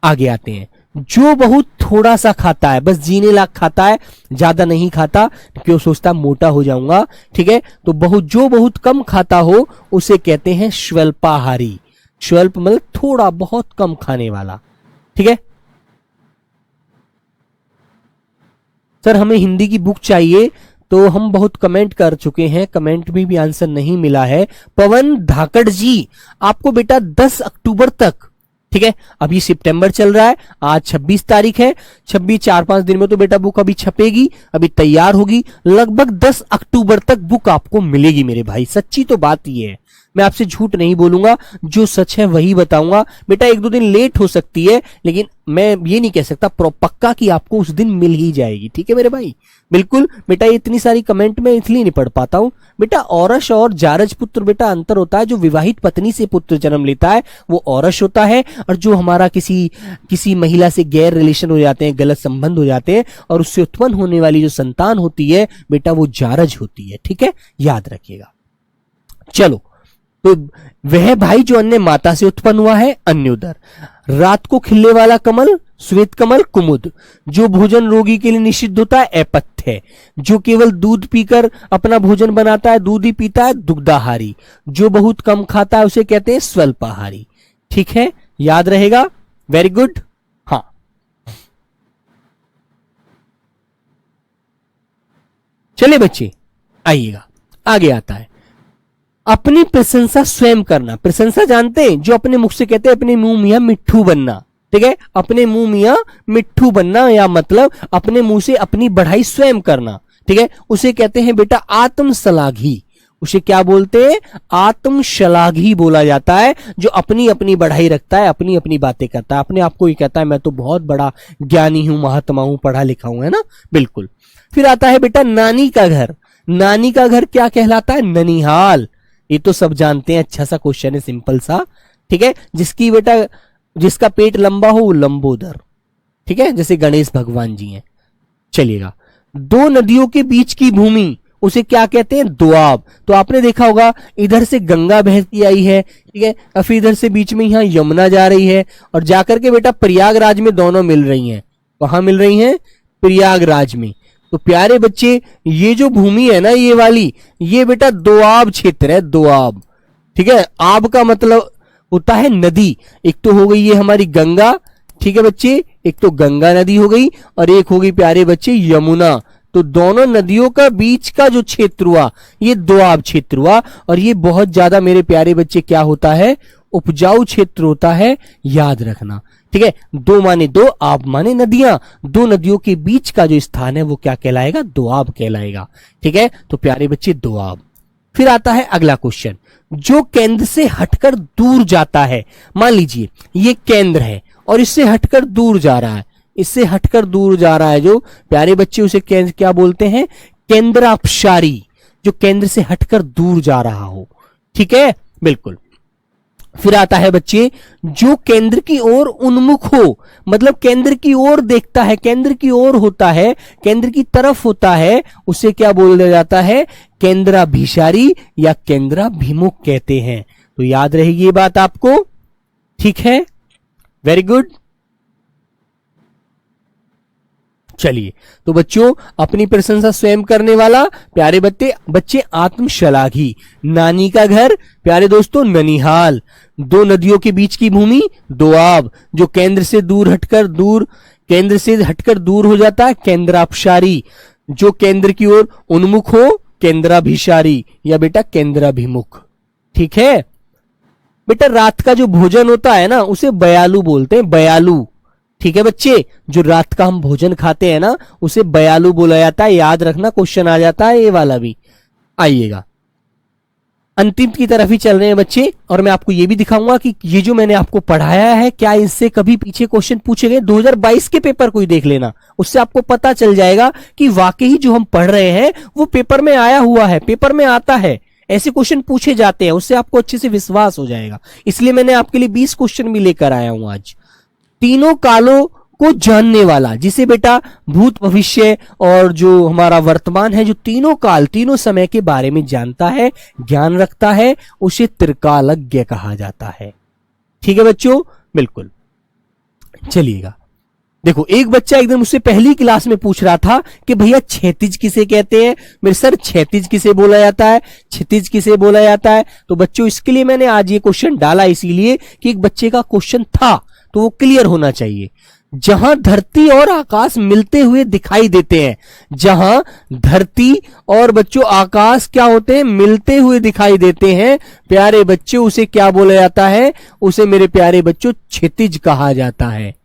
आगे आते हैं, जो बहुत थोड़ा सा खाता है, बस जीने लायक खाता है, ज्यादा नहीं खाता, क्यों सोचता मोटा हो जाऊंगा, ठीक है। तो जो बहुत कम खाता हो उसे कहते हैं स्वल्पाहारी। स्वल्प मतलब थोड़ा बहुत कम खाने वाला, ठीक है। सर हमें हिंदी की बुक चाहिए, तो हम बहुत कमेंट कर चुके हैं, कमेंट में भी आंसर नहीं मिला है। पवन धाकड़ जी, आपको बेटा 10 अक्टूबर तक, ठीक है, अभी सितंबर चल रहा है, आज 26 तारीख है, 26 4-5 दिन में तो बेटा बुक अभी छपेगी, अभी तैयार होगी, लगभग 10 अक्टूबर तक बुक आपको मिलेगी मेरे भाई। सच्ची तो बात ये है, मैं आपसे झूठ नहीं बोलूंगा, जो सच है वही बताऊंगा। बेटा 1-2 दिन लेट हो सकती है, लेकिन मैं ये नहीं कह सकता पक्का कि आपको उस दिन मिल ही जाएगी, ठीक है मेरे भाई, बिल्कुल। बेटा इतनी सारी कमेंट में इसलिए नहीं पढ़ पाता हूं। बेटा औरस और जारज पुत्र बेटा अंतर होता है, जो विवाहित पत्नी से पुत्र जन्म लेता है वो औरस होता है, और जो हमारा किसी महिला से गैर रिलेशन हो जाते हैं, गलत संबंध हो जाते हैं, और उससे उत्पन्न होने वाली जो संतान होती है बेटा वो जारज होती है, ठीक है, याद रखिएगा। चलो, तो वह भाई जो अन्य माता से उत्पन्न हुआ है अन्योदर, रात को खिलने वाला कमल श्वेत कमल कुमुद, जो भोजन रोगी के लिए निषिद्ध होता है अपथ्य, जो केवल दूध पीकर अपना भोजन बनाता है, दूध ही पीता है, दुग्धाहारी, जो बहुत कम खाता है उसे कहते हैं स्वल्पाहारी, ठीक है, याद रहेगा, वेरी गुड। हाँ चलिए बच्चे आइएगा, आगे आता है अपनी प्रशंसा स्वयं करना। प्रशंसा जानते हैं, जो अपने मुख से कहते हैं अपने मुंह मियां मिट्ठू बनना, ठीक है, अपने मुंह मियां मिट्ठू बनना, या मतलब अपने मुंह से अपनी बढ़ाई स्वयं करना, ठीक है, उसे कहते हैं बेटा आत्मश्लाघी। उसे क्या बोलते हैं? आत्मश्लाघी बोला जाता है, जो अपनी अपनी बढ़ाई रखता है, अपनी अपनी बातें करता है, अपने आप को ही कहता है मैं तो बहुत बड़ा ज्ञानी हूं, महात्मा हूं, पढ़ा लिखा हूं, है ना, बिल्कुल। फिर आता है बेटा नानी का घर। नानी का घर क्या कहलाता है? ननिहाल। ये तो सब जानते हैं, अच्छा सा क्वेश्चन है, सिंपल सा, ठीक है। जिसका पेट लंबा हो वो लंबोदर, ठीक है, जैसे गणेश भगवान जी हैं। चलिएगा, दो नदियों के बीच की भूमि उसे क्या कहते हैं? दोआब। तो आपने देखा होगा इधर से गंगा बहती आई है, ठीक है, और फिर इधर से बीच में यहाँ यमुना जा रही है, और जाकर के बेटा प्रयागराज में दोनों मिल रही हैं। कहां मिल रही हैं? प्रयागराज में। तो प्यारे बच्चे ये जो भूमि है ना, ये वाली, ये बेटा दोआब क्षेत्र है, दोआब, ठीक है। आब का मतलब होता है नदी। एक तो हो गई ये हमारी गंगा, ठीक है बच्चे, एक तो गंगा नदी हो गई, और एक हो गई प्यारे बच्चे यमुना। तो दोनों नदियों का बीच का जो क्षेत्र हुआ ये दोआब क्षेत्र हुआ, और ये बहुत ज्यादा मेरे प्यारे बच्चे क्या होता है? उपजाऊ क्षेत्र होता है, याद रखना, ठीक है। दो माने दो, आब माने नदियां, दो नदियों के बीच का जो स्थान है वो क्या कहलाएगा? दोआब कहलाएगा, ठीक है। तो प्यारे बच्चे दोआब। फिर आता है अगला क्वेश्चन, जो केंद्र से हटकर दूर जाता है। मान लीजिए ये केंद्र है और इससे हटकर दूर जा रहा है, इससे हटकर दूर जा रहा है जो प्यारे बच्चे, उसे केंद्र क्या बोलते हैं? केंद्रापसारी, जो केंद्र से हटकर दूर जा रहा हो, ठीक है, बिल्कुल। फिर आता है बच्चे जो केंद्र की ओर उन्मुख हो, मतलब केंद्र की ओर देखता है, केंद्र की ओर होता है, केंद्र की तरफ होता है, उसे क्या बोल दिया जाता है? केंद्राभिसारी या केंद्राभिमुख कहते हैं। तो याद रहेगी ये बात आपको, ठीक है, वेरी गुड। चलिए, तो बच्चों अपनी प्रशंसा स्वयं करने वाला, प्यारे बच्चे आत्मश्लाघी। नानी का घर, प्यारे दोस्तों ननिहाल। दो नदियों के बीच की भूमि दोआब। जो केंद्र से हटकर दूर हो जाता है, केंद्रापसारी। जो केंद्र की ओर उन्मुख हो, केंद्राभिसारी या बेटा केंद्राभिमुख। ठीक है बेटा, रात का जो भोजन होता है ना उसे बयालू बोलते हैं, बयालू। ठीक है बच्चे, जो रात का हम भोजन खाते हैं ना उसे बयालू बोला जाता है। याद रखना, क्वेश्चन आ जाता है ये वाला भी। आइएगा, अंतिम की तरफ ही चल रहे हैं बच्चे, और मैं आपको ये भी दिखाऊंगा कि ये जो मैंने आपको पढ़ाया है क्या इससे कभी पीछे क्वेश्चन पूछे गए। 2022 के पेपर को ही देख लेना, उससे आपको पता चल जाएगा कि वाकई जो हम पढ़ रहे हैं वो पेपर में आया हुआ है, पेपर में आता है, ऐसे क्वेश्चन पूछे जाते हैं, उससे आपको अच्छे से विश्वास हो जाएगा। इसलिए मैंने आपके लिए 20 क्वेश्चन भी लेकर आया हूं आज। तीनों कालों को जानने वाला, जिसे बेटा भूत भविष्य और जो हमारा वर्तमान है, जो तीनों काल तीनों समय के बारे में जानता है, ज्ञान रखता है, उसे त्रिकालज्ञ कहा जाता है। ठीक है बच्चों, बिल्कुल। चलिएगा, देखो एक बच्चा एकदम उससे पहली क्लास में पूछ रहा था कि भैया क्षैतिज किसे कहते हैं? मेरे सर क्षैतिज किसे बोला जाता है, क्षितिज किसे बोला जाता है? तो बच्चों इसके लिए मैंने आज ये क्वेश्चन डाला, इसीलिए कि एक बच्चे का क्वेश्चन था तो वो क्लियर होना चाहिए। जहां धरती और आकाश मिलते हुए दिखाई देते हैं, जहां धरती और बच्चों आकाश क्या होते हैं? मिलते हुए दिखाई देते हैं, प्यारे बच्चों उसे क्या बोला जाता है? उसे मेरे प्यारे बच्चों क्षितिज कहा जाता है।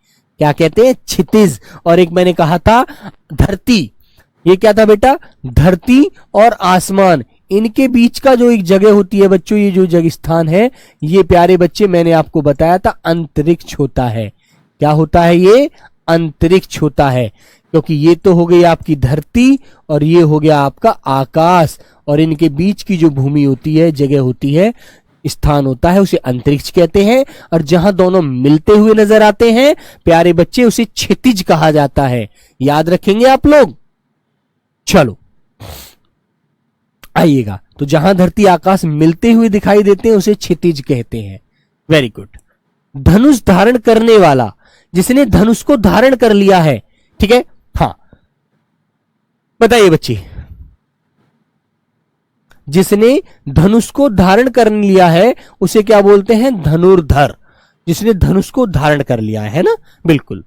क्या कहते हैं? क्षितिज। और एक मैंने कहा था धरती, ये क्या था बेटा? धरती और आसमान, इनके बीच का जो एक जगह होती है बच्चों, ये जो जगह स्थान है, ये प्यारे बच्चे मैंने आपको बताया था अंतरिक्ष होता है। क्या होता है? ये अंतरिक्ष होता है, क्योंकि ये तो हो गई आपकी धरती और ये हो गया आपका आकाश, और इनके बीच की जो भूमि होती है, जगह होती है, स्थान होता है, उसे अंतरिक्ष कहते हैं। और जहां दोनों मिलते हुए नजर आते हैं प्यारे बच्चे, उसे क्षितिज कहा जाता है। याद रखेंगे आप लोग। चलो आइएगा, तो जहां धरती आकाश मिलते हुए दिखाई देते हैं उसे क्षितिज कहते हैं। Very good. धनुष धारण करने वाला, जिसने धनुष को धारण कर लिया है, ठीक है, हाँ बताइए बच्चे, जिसने धनुष को धारण कर लिया है उसे क्या बोलते हैं? धनुर्धर। जिसने धनुष को धारण कर लिया है ना, बिल्कुल।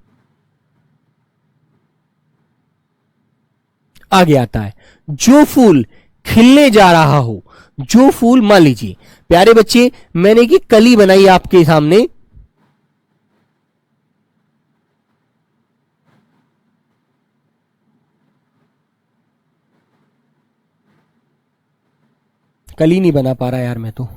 आगे आता है जो फूल खिलने जा रहा हो, जो फूल, मान लीजिए प्यारे बच्चे मैंने एक कली बनाई आपके सामने, कली नहीं बना पा रहा यार मैं तो।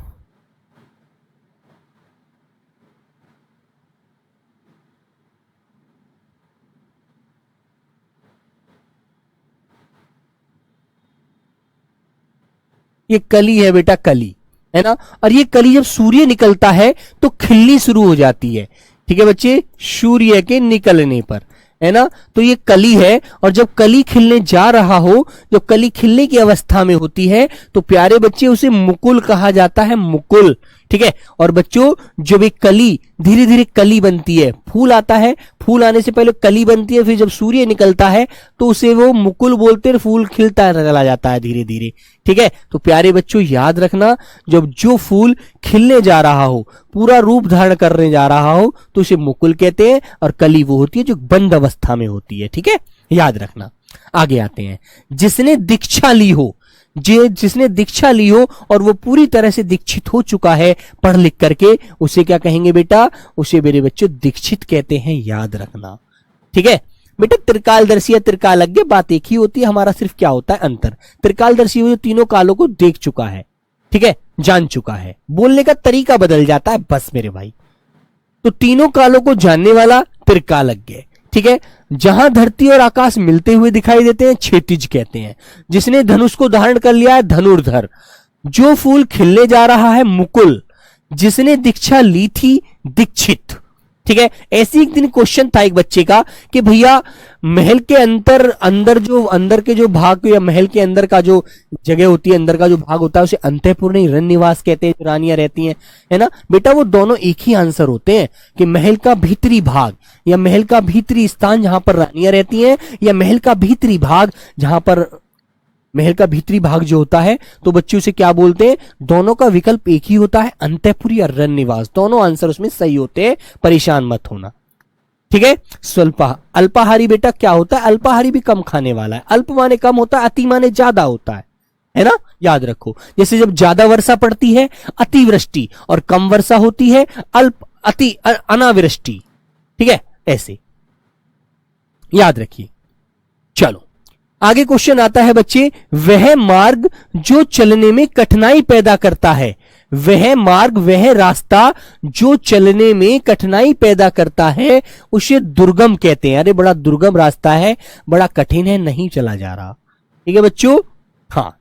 ये कली है बेटा, कली है ना, और ये कली जब सूर्य निकलता है तो खिलनी शुरू हो जाती है। ठीक है बच्चे, सूर्य के निकलने पर, है ना, तो ये कली है। और जब कली खिलने जा रहा हो, जब कली खिलने की अवस्था में होती है तो प्यारे बच्चे उसे मुकुल कहा जाता है, मुकुल। ठीक है, और बच्चों जब एक कली धीरे धीरे कली बनती है, फूल आता है, फूल आने से पहले कली बनती है, फिर जब सूर्य निकलता है तो उसे वो मुकुल बोलते हैं, फूल खिलता चला जाता है धीरे धीरे। ठीक है, तो प्यारे बच्चों याद रखना, जब जो फूल खिलने जा रहा हो, पूरा रूप धारण करने जा रहा हो, तो उसे मुकुल कहते हैं, और कली वो होती है जो बंद अवस्था में होती है। ठीक है, याद रखना। आगे आते हैं, जिसने दीक्षा ली हो, जिसने दीक्षा ली हो और वो पूरी तरह से दीक्षित हो चुका है पढ़ लिख करके, उसे क्या कहेंगे बेटा? उसे मेरे बच्चों दीक्षित कहते हैं। याद रखना, ठीक है बेटा। त्रिकालदर्शी या त्रिकालज्ञ बात एक ही होती है, हमारा सिर्फ क्या होता है अंतर। त्रिकालदर्शी वो तीनों कालों को देख चुका है, ठीक है, जान चुका है, बोलने का तरीका बदल जाता है बस मेरे भाई। तो तीनों कालों को जानने वाला त्रिकालज्ञ। ठीक है, जहां धरती और आकाश मिलते हुए दिखाई देते हैं क्षैतिज कहते हैं। जिसने धनुष को धारण कर लिया है धनुर्धर। जो फूल खिलने जा रहा है मुकुल। जिसने दीक्षा ली थी दीक्षित। ठीक है, ऐसे एक दिन क्वेश्चन था एक बच्चे का कि भैया महल के अंदर के जो भाग या महल के अंदर का जो जगह होती है, अंदर का जो भाग होता है उसे अंतःपुर नहीं रन निवास कहते हैं, जो रानियां रहती हैं, है ना बेटा। वो दोनों एक ही आंसर होते हैं कि महल का भीतरी भाग या महल का भीतरी स्थान जहां पर रानियां रहती हैं, या महल का भीतरी भाग जहां पर महल का भीतरी भाग जो होता है, तो बच्चे उसे क्या बोलते हैं? दोनों का विकल्प एक ही होता है, अंतःपुर या रन निवास। दोनों आंसर उसमें सही होते हैं, परेशान मत होना। ठीक है, स्वल्पा अल्पाहारी बेटा क्या होता है? अल्पाहारी भी कम खाने वाला है। अल्प माने कम होता है, अति माने ज्यादा होता है ना, याद रखो। जैसे जब ज्यादा वर्षा पड़ती है अतिवृष्टि, और कम वर्षा होती है अति अनावृष्टि। ठीक है, ऐसे याद रखिए। चलो आगे क्वेश्चन आता है बच्चे, वह मार्ग जो चलने में कठिनाई पैदा करता है, वह मार्ग वह रास्ता जो चलने में कठिनाई पैदा करता है उसे दुर्गम कहते हैं। अरे बड़ा दुर्गम रास्ता है, बड़ा कठिन है, नहीं चला जा रहा। ठीक है बच्चों, हाँ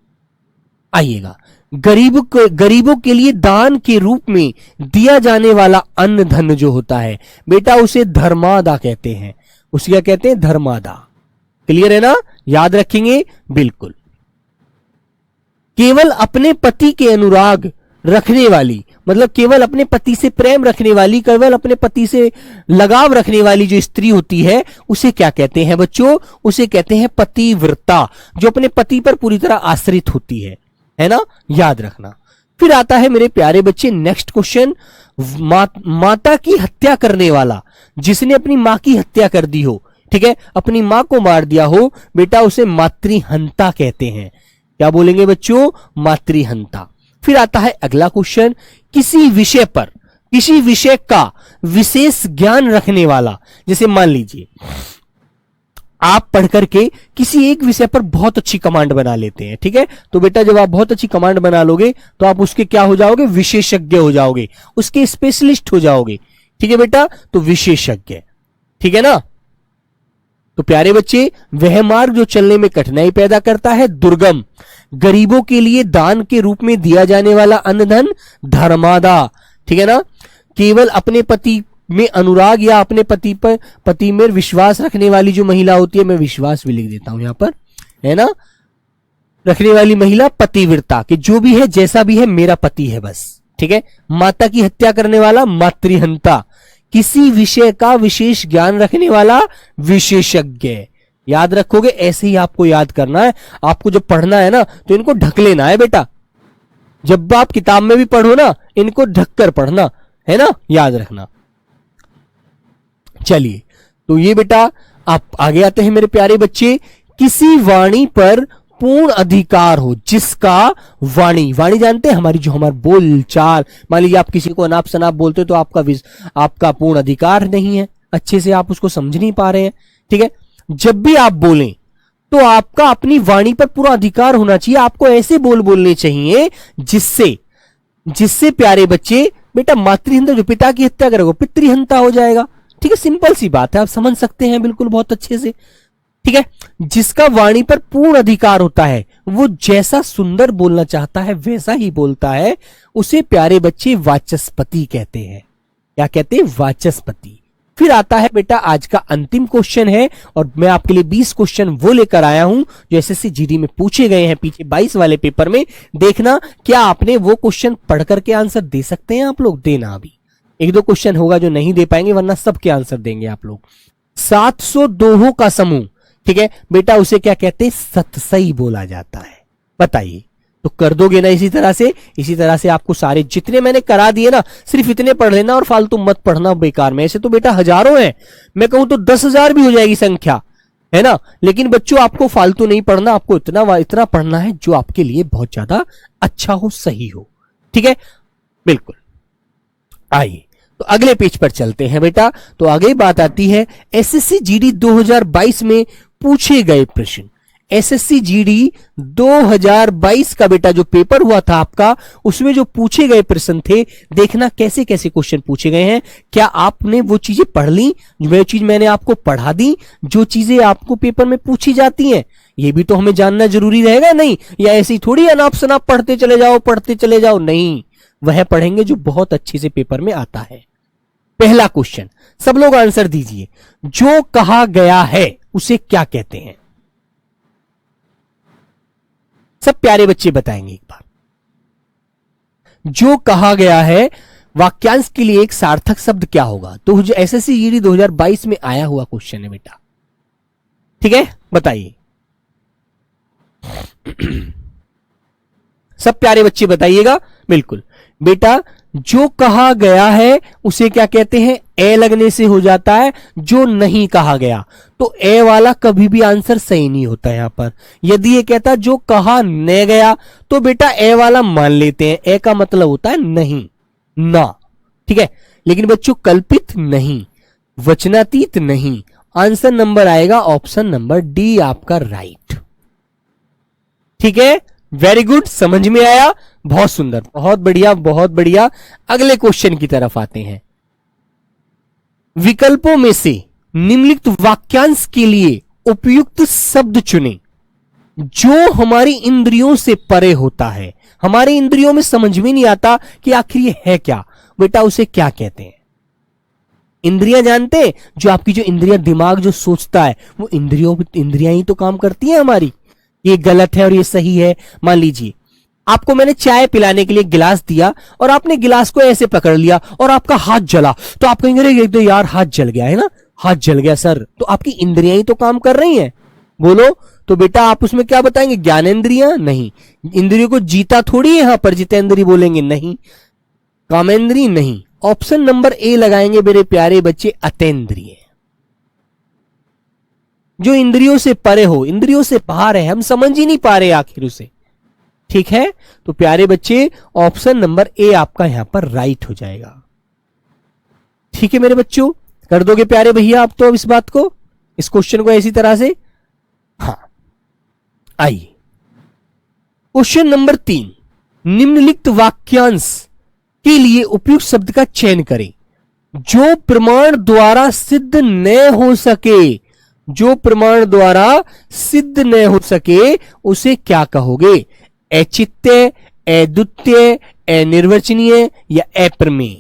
आइएगा। गरीबों के लिए दान के रूप में दिया जाने वाला अन्न धन जो होता है बेटा, उसे धर्मादा कहते हैं। उसे क्या कहते हैं? धर्मादा। क्लियर है ना, याद रखेंगे बिल्कुल। केवल अपने पति के अनुराग रखने वाली, मतलब केवल अपने पति से प्रेम रखने वाली, केवल अपने पति से लगाव रखने वाली जो स्त्री होती है उसे क्या कहते हैं बच्चों? उसे कहते हैं पतिव्रता, जो अपने पति पर पूरी तरह आश्रित होती है ना, याद रखना। फिर आता है मेरे प्यारे बच्चे नेक्स्ट क्वेश्चन, माता की हत्या करने वाला, जिसने अपनी मां की हत्या कर दी हो, ठीक है, अपनी मां को मार दिया हो बेटा, उसे मातृहंता कहते हैं। क्या बोलेंगे बच्चों? मातृहंता। फिर आता है अगला क्वेश्चन, किसी विषय का विशेष ज्ञान रखने वाला। जैसे मान लीजिए आप पढ़ करके किसी एक विषय पर बहुत अच्छी कमांड बना लेते हैं, ठीक है, तो बेटा जब आप बहुत अच्छी कमांड बना लोगे तो आप उसके क्या हो जाओगे? विशेषज्ञ हो जाओगे, उसके स्पेशलिस्ट हो जाओगे। ठीक है बेटा, तो विशेषज्ञ। ठीक है ना, तो प्यारे बच्चे वह मार्ग जो चलने में कठिनाई पैदा करता है दुर्गम, गरीबों के लिए दान के रूप में दिया जाने वाला अन्न धन धर्मादा। ठीक है ना, केवल अपने पति में अनुराग या अपने पति में विश्वास रखने वाली जो महिला होती है, मैं विश्वास भी लिख देता हूं यहां पर, है ना, रखने वाली महिला पतिव्रता, कि जो भी है जैसा भी है मेरा पति है बस। ठीक है, माता की हत्या करने वाला मातृहंता, किसी विषय का विशेष ज्ञान रखने वाला विशेषज्ञ। याद रखोगे, ऐसे ही आपको याद करना है। आपको जब पढ़ना है ना तो इनको ढक लेना है बेटा, जब आप किताब में भी पढ़ो ना इनको ढक कर पढ़ना, है ना, याद रखना। चलिए, तो ये बेटा आप आगे आते हैं मेरे प्यारे बच्चे, किसी वाणी पर पूर्ण अधिकार हो, जिसका वाणी जानते हैं हमारी, जो हमारा बोल चाल, मान लीजिए आप किसी को अनाप शनाप बोलते हो तो आपका पूर्ण अधिकार नहीं है, अच्छे से आप उसको समझ नहीं पा रहे हैं। ठीक है, जब भी आप बोलें तो आपका अपनी वाणी पर पूरा अधिकार होना चाहिए। आपको ऐसे बोलने चाहिए जिससे प्यारे बच्चे बेटा मातृहंता, जो पिता की हत्या करेगा पितृहंता हो जाएगा। ठीक है, सिंपल सी बात है, आप समझ सकते हैं बिल्कुल बहुत अच्छे से। ठीक है, जिसका वाणी पर पूर्ण अधिकार होता है, वो जैसा सुंदर बोलना चाहता है वैसा ही बोलता है, उसे प्यारे बच्चे वाचस्पति कहते हैं। क्या कहते हैं? वाचस्पति। फिर आता है बेटा आज का अंतिम क्वेश्चन है, और मैं आपके लिए 20 क्वेश्चन वो लेकर आया हूं जो एसएससी जीडी में पूछे गए हैं पीछे 22 वाले पेपर में। देखना क्या आपने वो क्वेश्चन पढ़ करके आंसर दे सकते हैं आप लोग, देना अभी। एक दो क्वेश्चन होगा जो नहीं दे पाएंगे, वरना सबके आंसर देंगे आप लोग। 700 दोहों का समूह, ठीक है बेटा, उसे क्या कहते हैं? सतसई बोला जाता है। बताइए, तो कर दोगे ना इसी तरह से आपको सारे जितने मैंने करा दिए ना, सिर्फ इतने पढ़ लेना और फालतू मत पढ़ना बेकार में। ऐसे तो बेटा हजारों हैं, मैं कहूं तो 10,000 भी हो जाएगी संख्या, है ना, लेकिन बच्चों आपको फालतू नहीं पढ़ना, आपको इतना पढ़ना है जो आपके लिए बहुत ज्यादा अच्छा हो, सही हो। ठीक है, बिल्कुल। आइए तो अगले पेज पर चलते हैं बेटा। तो आगे बात आती है एसएससी जीडी 2022 में पूछे गए प्रश्न। एसएससी जीडी 2022 का बेटा जो पेपर हुआ था आपका, उसमें जो पूछे गए प्रश्न थे, देखना कैसे कैसे क्वेश्चन पूछे गए हैं। क्या आपने वो चीजें पढ़ ली, जो चीज मैंने आपको पढ़ा दी, जो चीजें आपको पेपर में पूछी जाती हैं, ये भी तो हमें जानना जरूरी रहेगा नहीं, या ऐसे ही थोड़ी अनाप शनाप पढ़ते चले जाओ, नहीं, वह पढ़ेंगे जो बहुत अच्छे से पेपर में आता है। पहला क्वेश्चन, सब लोग आंसर दीजिए। जो कहा गया है उसे क्या कहते हैं? सब प्यारे बच्चे बताएंगे एक बार। जो कहा गया है वाक्यांश के लिए एक सार्थक शब्द क्या होगा? तो एसएससी जीडी 2022 में आया हुआ क्वेश्चन है बेटा, ठीक है, बताइए। सब प्यारे बच्चे बताइएगा। बिल्कुल बेटा, जो कहा गया है उसे क्या कहते हैं? ए लगने से हो जाता है। जो नहीं कहा गया तो ए वाला कभी भी आंसर सही नहीं होता यहां पर। यदि ये कहता जो कहा न गया तो बेटा ए वाला मान लेते हैं, ए का मतलब होता है नहीं, ना, ठीक है। लेकिन बच्चों कल्पित नहीं, वचनातीत नहीं। आंसर नंबर आएगा ऑप्शन नंबर डी आपका राइट, ठीक है। वेरी गुड, समझ में आया, बहुत सुंदर, बहुत बढ़िया, बहुत बढ़िया। अगले क्वेश्चन की तरफ आते हैं। विकल्पों में से निम्नलिखित वाक्यांश के लिए उपयुक्त शब्द चुनें जो हमारी इंद्रियों से परे होता है। हमारे इंद्रियों में समझ में नहीं आता कि आखिर ये है क्या, बेटा उसे क्या कहते हैं? इंद्रियां जानते हैं, जो आपकी जो इंद्रियां, दिमाग जो सोचता है वो इंद्रियां ही तो काम करती हैं हमारी। ये गलत है और ये सही है। मान लीजिए आपको मैंने चाय पिलाने के लिए गिलास दिया और आपने गिलास को ऐसे पकड़ लिया और आपका हाथ जला, तो आप कहेंगे अरे तो यार हाथ जल गया है ना, हाथ जल गया सर। तो आपकी इंद्रियां ही तो काम कर रही हैं, बोलो। तो बेटा आप उसमें क्या बताएंगे? ज्ञानेंद्रियां? नहीं। इंद्रियों को जीता थोड़ी है यहां पर, जितेंद्रिय बोलेंगे नहीं। कामेंद्रिय? नहीं। ऑप्शन नंबर ए लगाएंगे मेरे प्यारे बच्चे, अतेंद्रिय, जो इंद्रियों से परे हो, इंद्रियों से बाहर है, हम समझ ही नहीं पा रहे आखिर उसे, ठीक है। तो प्यारे बच्चे ऑप्शन नंबर ए आपका यहां पर राइट हो जाएगा, ठीक है मेरे बच्चों। कर दोगे प्यारे भैया आप तो अब इस बात को, इस क्वेश्चन को ऐसी तरह से? हाँ, आइए क्वेश्चन नंबर 3। निम्नलिखित वाक्यांश के लिए उपयुक्त शब्द का चयन करें जो प्रमाण द्वारा सिद्ध न हो सके। जो प्रमाण द्वारा सिद्ध न हो सके उसे क्या कहोगे? अचित्य, अद्वितीय, अनिर्वचनीय या अप्रमेय?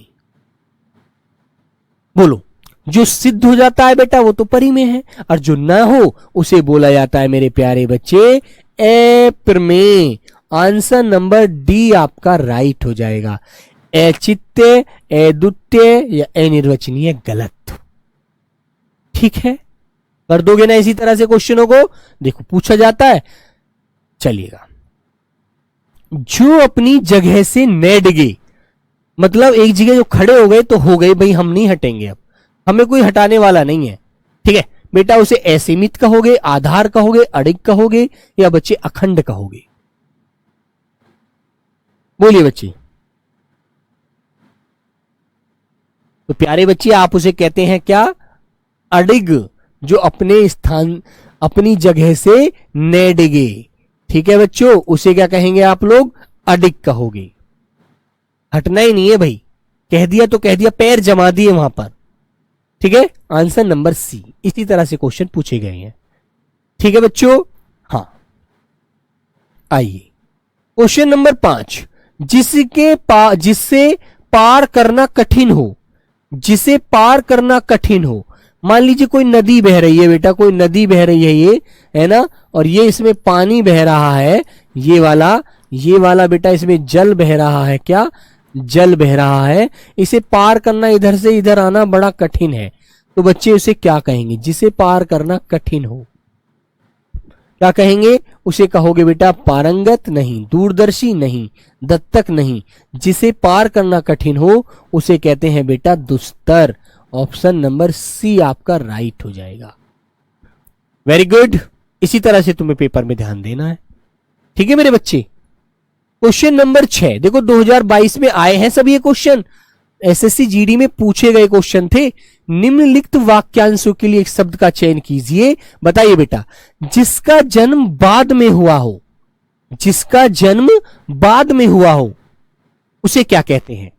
बोलो। जो सिद्ध हो जाता है बेटा वो तो परिमेय है, और जो ना हो उसे बोला जाता है मेरे प्यारे बच्चे अप्रमेय। आंसर नंबर डी आपका राइट हो जाएगा। अचित्य, अद्वितीय या अनिर्वचनीय गलत, ठीक है। कर दोगे ना इसी तरह से क्वेश्चनों को? देखो पूछा जाता है, चलिएगा। जो अपनी जगह से न डिगे, मतलब एक जगह जो खड़े हो गए तो हो गए भाई, हम नहीं हटेंगे, अब हमें कोई हटाने वाला नहीं है, ठीक है बेटा। उसे असीमित कहोगे, आधार कहोगे, अडिग कहोगे या बच्चे अखंड कहोगे? बोलिए बच्चे। तो प्यारे बच्चे आप उसे कहते हैं क्या? अडिग, जो अपने स्थान, अपनी जगह से न डिगे, ठीक है बच्चों, उसे क्या कहेंगे आप लोग? अडिग कहोगे। हटना ही नहीं है भाई, कह दिया तो कह दिया, पैर जमा दिए वहां पर, ठीक है। Answer number C. इसी तरह से क्वेश्चन पूछे गए हैं, ठीक है बच्चों। हाँ, आइए क्वेश्चन नंबर 5। जिससे पार करना कठिन हो, जिसे पार करना कठिन हो। मान लीजिए कोई नदी बह रही है बेटा, कोई नदी बह रही है, ये है ना, और ये इसमें पानी बह रहा है, ये वाला बेटा इसमें जल बह रहा है। क्या? जल बह रहा है। इसे पार करना, इधर से इधर आना बड़ा कठिन है, तो बच्चे उसे क्या कहेंगे? जिसे पार करना कठिन हो क्या कहेंगे? उसे कहोगे बेटा पारंगत नहीं, दूरदर्शी नहीं, दत्तक नहीं। जिसे पार करना कठिन हो उसे कहते हैं बेटा दुस्तर। ऑप्शन नंबर सी आपका राइट हो जाएगा। वेरी गुड, इसी तरह से तुम्हें पेपर में ध्यान देना है, ठीक है मेरे बच्चे। क्वेश्चन नंबर 6 देखो, 2022 में आए हैं सब ये क्वेश्चन, एसएससी जीडी में पूछे गए क्वेश्चन थे। निम्नलिखित वाक्यांशों के लिए एक शब्द का चयन कीजिए। बताइए बेटा, जिसका जन्म बाद में हुआ हो, जिसका जन्म बाद में हुआ हो उसे क्या कहते हैं?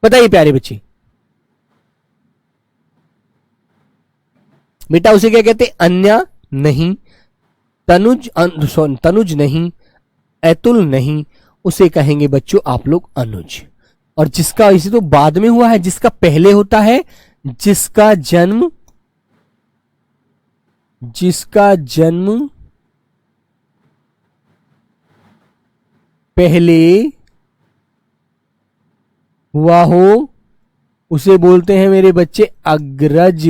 बताइए प्यारे बच्चे। बेटा उसे क्या कहते हैं? अन्य नहीं, तनुज नहीं, अतुल नहीं, उसे कहेंगे बच्चों आप लोग अनुज। और जिसका इसे तो बाद में हुआ है, जिसका पहले होता है, जिसका जन्म पहले हुआ हो उसे बोलते हैं मेरे बच्चे अग्रज।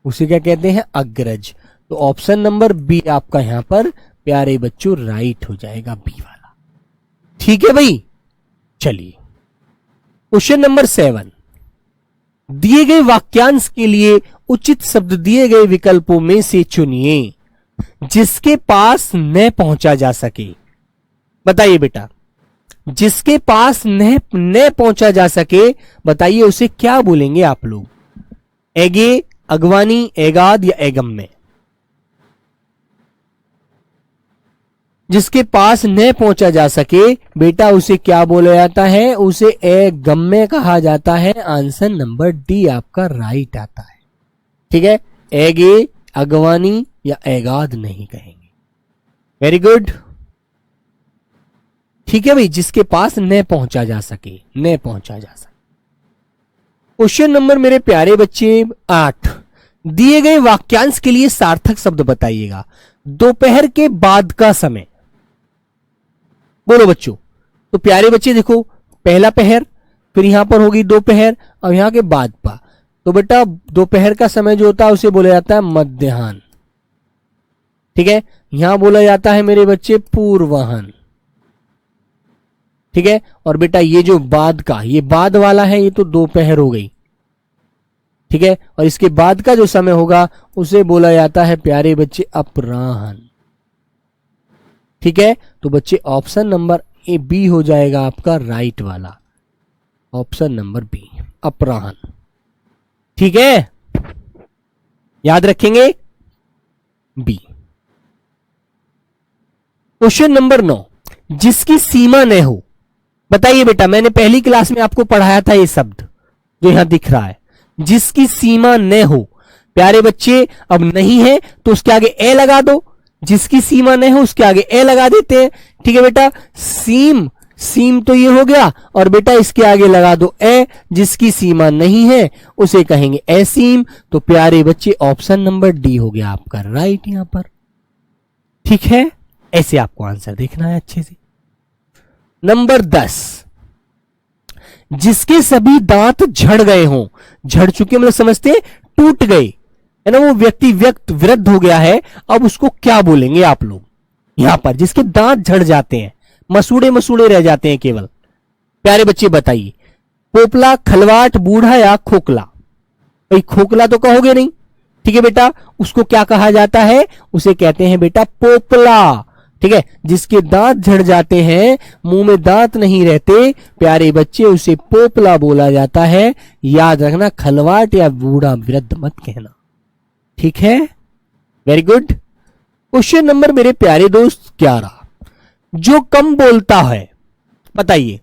उसे क्या कहते हैं? अग्रज। तो ऑप्शन नंबर बी आपका यहां पर प्यारे बच्चों राइट हो जाएगा, बी वाला। ठीक है भाई, चलिए क्वेश्चन नंबर 7। दिए गए वाक्यांश के लिए उचित शब्द दिए गए विकल्पों में से चुनिए जिसके पास न पहुंचा जा सके। बताइए बेटा, जिसके पास न पहुंचा जा सके, बताइए उसे क्या बोलेंगे आप लोग? एगे, अगवानी, एगाद या एगम में? जिसके पास न पहुंचा जा सके बेटा उसे क्या बोला जाता है? उसे एगम में कहा जाता है। आंसर नंबर डी आपका राइट आता है। ठीक है, एगे, अगवानी या एगाद नहीं कहेंगे। Very good. ठीक है भाई, जिसके पास न पहुंचा जा सके, न पहुंचा जा सके। क्वेश्चन नंबर मेरे प्यारे बच्चे 8। दिए गए वाक्यांश के लिए सार्थक शब्द बताइएगा। दोपहर के बाद का समय, बोलो बच्चों। तो प्यारे बच्चे देखो, पहला पहर, फिर यहां पर होगी दोपहर और यहां के बाद पा। तो बेटा दोपहर का समय जो होता है उसे बोला जाता है मध्याह्न। ठीक है, यहां बोला जाता है मेरे बच्चे पूर्वाह्न। ठीक है, और बेटा ये जो बाद का, ये बाद वाला है, ये तो दोपहर हो गई। ठीक है, और इसके बाद का जो समय होगा उसे बोला जाता है प्यारे बच्चे अपराह्न। ठीक है, तो बच्चे ऑप्शन नंबर ए बी हो जाएगा आपका राइट वाला, ऑप्शन नंबर बी अपराह्न। ठीक है, याद रखेंगे बी। Question number 9। जिसकी सीमा न हो। बताइए बेटा, मैंने पहली क्लास में आपको पढ़ाया था ये शब्द जो यहां दिख रहा है, जिसकी सीमा न हो। प्यारे बच्चे अब नहीं है तो उसके आगे ए लगा दो, जिसकी सीमा न हो उसके आगे ए लगा देते हैं। ठीक है बेटा, सीम तो ये हो गया, और बेटा इसके आगे लगा दो ए, जिसकी सीमा नहीं है उसे कहेंगे असीम। तो प्यारे बच्चे ऑप्शन नंबर डी हो गया आपका राइट यहां पर। ठीक है, ऐसे आपको आंसर देखना है अच्छे से। नंबर 10। जिसके सभी दांत झड़ गए हों, झड़ चुके मतलब समझते, टूट गए है ना, वो व्यक्ति वृद्ध हो गया है, अब उसको क्या बोलेंगे आप लोग? यहां पर जिसके दांत झड़ जाते हैं, मसूड़े रह जाते हैं केवल, प्यारे बच्चे बताइए, पोपला, खलवाट, बूढ़ा या खोखला? भाई खोखला तो कहोगे नहीं। ठीक है बेटा, उसको क्या कहा जाता है? उसे कहते हैं बेटा पोपला। ठीक है, जिसके दांत झड़ जाते हैं, मुंह में दांत नहीं रहते, प्यारे बच्चे उसे पोपला बोला जाता है। याद रखना, खलवाट या बूढ़ा वृद्ध मत कहना। ठीक है, वेरी गुड। क्वेश्चन नंबर मेरे प्यारे दोस्त 11। जो कम बोलता है, बताइए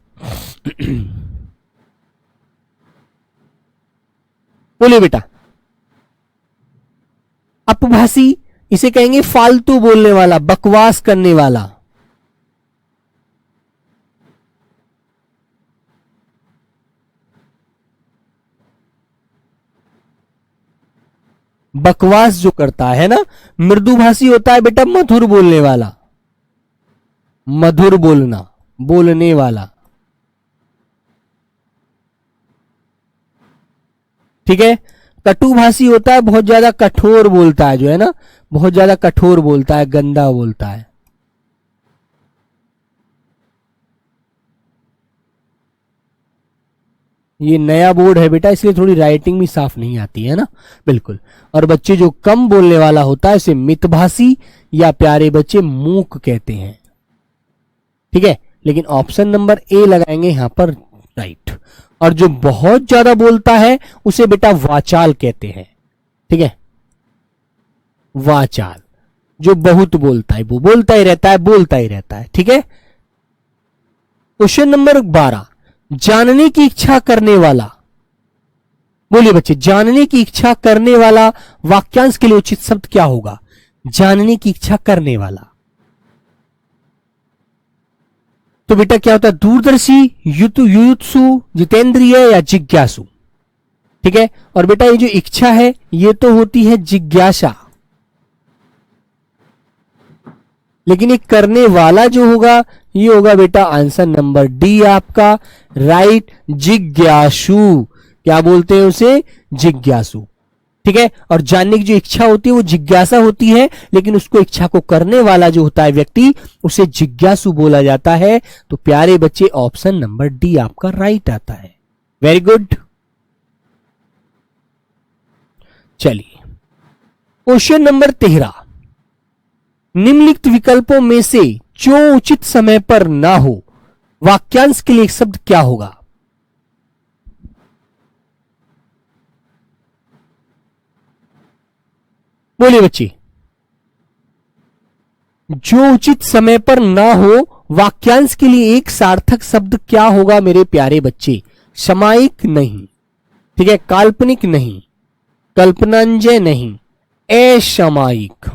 बोलिए बेटा। अपभाषी, इसे कहेंगे फालतू बोलने वाला, बकवास करने वाला। बकवास जो करता है ना। मृदुभाषी होता है बेटा मधुर बोलने वाला, मधुर बोलना, बोलने वाला। ठीक है, कटुभाषी होता है बहुत ज्यादा कठोर बोलता है, जो है ना बहुत ज्यादा कठोर बोलता है, गंदा बोलता है। ये नया बोर्ड है बेटा, इसलिए थोड़ी राइटिंग भी साफ नहीं आती है ना, बिल्कुल। और बच्चे जो कम बोलने वाला होता है उसे मितभाषी या प्यारे बच्चे मूक कहते हैं। ठीक है, लेकिन ऑप्शन नंबर ए लगाएंगे यहां पर राइट। और जो बहुत ज्यादा बोलता है उसे बेटा वाचाल कहते हैं। ठीक है, वाचाल जो बहुत बोलता है, वो बोलता ही रहता है, बोलता ही रहता है। ठीक है, क्वेश्चन नंबर 12। जानने की इच्छा करने वाला, बोलिए बच्चे, जानने की इच्छा करने वाला वाक्यांश के लिए उचित शब्द क्या होगा? जानने की इच्छा करने वाला, तो बेटा क्या होता है, दूरदर्शी, युयुत्सु, जितेंद्रिय या जिज्ञासु। ठीक है, और बेटा ये जो इच्छा है ये तो होती है जिज्ञासा, लेकिन ये करने वाला जो होगा ये होगा बेटा आंसर नंबर डी आपका राइट, जिज्ञासु। क्या बोलते हैं उसे, जिज्ञासु। ठीक है, और जानने की जो इच्छा होती है वो जिज्ञासा होती है, लेकिन उसको इच्छा को करने वाला जो होता है व्यक्ति उसे जिज्ञासु बोला जाता है। तो प्यारे बच्चे ऑप्शन नंबर डी आपका राइट आता है। Very good. चलिए क्वेश्चन नंबर 13, निम्नलिखित विकल्पों में से जो उचित समय पर ना हो वाक्यांश के लिए एक शब्द क्या होगा। बोलिए बच्चे, जो उचित समय पर ना हो वाक्यांश के लिए एक सार्थक शब्द क्या होगा मेरे प्यारे बच्चे। सामायिक नहीं, ठीक है, काल्पनिक नहीं, कल्पनांजय नहीं, असामायिक।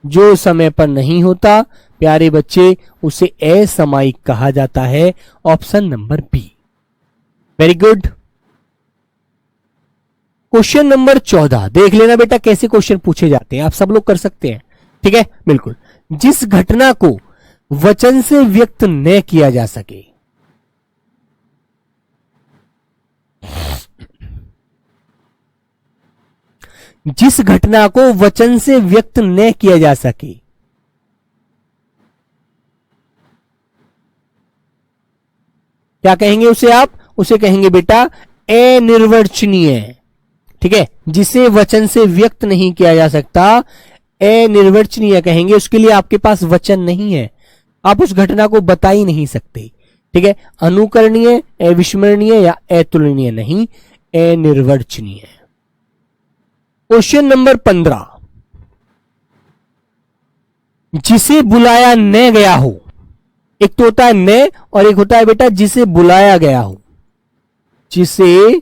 जो समय पर नहीं होता प्यारे बच्चे उसे असामायिक कहा जाता है। Option number B. Very good. Question number 14 देख लेना बेटा कैसे क्वेश्चन पूछे जाते हैं, आप सब लोग कर सकते हैं। ठीक है, बिल्कुल। जिस घटना को वचन से व्यक्त न किया जा सके, जिस घटना को वचन से व्यक्त न किया जा सके, क्या कहेंगे उसे आप, उसे कहेंगे बेटा अनिर्वचनीय। ठीक है, जिसे वचन से व्यक्त नहीं किया जा सकता अनिर्वचनीय कहेंगे। उसके लिए आपके पास वचन नहीं है, आप उस घटना को बता ही नहीं सकते। ठीक है, अनुकरणीय, अविस्मरणीय या अतुलनीय नहीं, अनिर्वचनीय। क्वेश्चन नंबर 15, जिसे बुलाया न गया हो। एक तो होता है न और एक होता है बेटा जिसे बुलाया गया हो। जिसे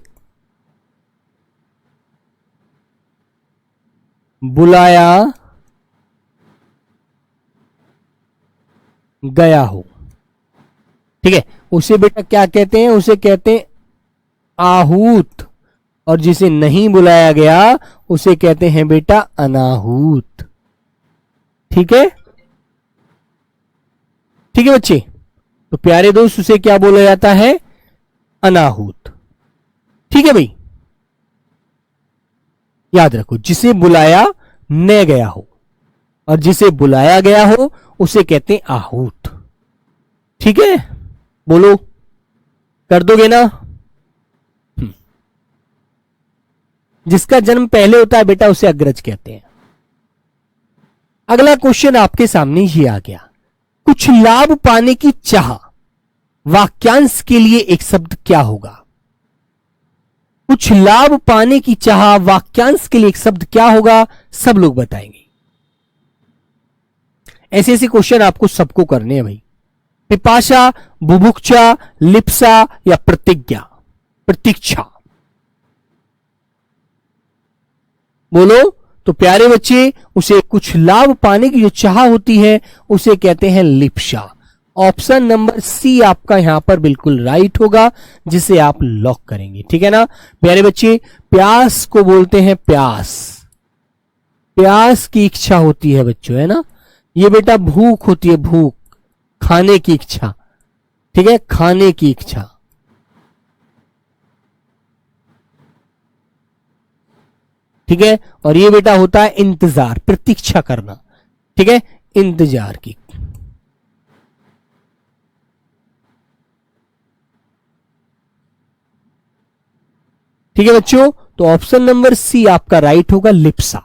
बुलाया गया हो, ठीक है, उसे बेटा क्या कहते हैं, उसे कहते हैं आहूत। और जिसे नहीं बुलाया गया उसे कहते हैं बेटा अनाहूत। ठीक है, ठीक है बच्चे। तो प्यारे दोस्त उसे क्या बोला जाता है, अनाहूत। ठीक है भाई, याद रखो, जिसे बुलाया न गया हो और जिसे बुलाया गया हो उसे कहते हैं आहूत। ठीक है, बोलो, कर दोगे ना। जिसका जन्म पहले होता है बेटा उसे अग्रज कहते हैं। अगला क्वेश्चन आपके सामने ये आ गया, कुछ लाभ पाने की चाह वाक्यांश के लिए एक शब्द क्या होगा। कुछ लाभ पाने की चाह वाक्यांश के लिए एक शब्द क्या होगा, सब लोग बताएंगे। ऐसे ऐसे क्वेश्चन आपको सबको करने हैं भाई। पिपाशा, बुभुक्षा, लिप्सा या प्रतिज्ञा, प्रतीक्षा। बोलो। तो प्यारे बच्चे उसे कुछ लाभ पाने की जो चाह होती है उसे कहते हैं लिप्सा। ऑप्शन नंबर सी आपका यहां पर बिल्कुल राइट होगा, जिसे आप लॉक करेंगे। ठीक है ना प्यारे बच्चे। प्यास को बोलते हैं प्यास, प्यास की इच्छा होती है बच्चों, है ना। ये बेटा भूख होती है, भूख, खाने की इच्छा। ठीक है, खाने की इच्छा। ठीक है, और ये बेटा होता है इंतजार, प्रतीक्षा करना। ठीक है, इंतजार की। ठीक है बच्चों, तो ऑप्शन नंबर सी आपका राइट होगा, लिप्सा।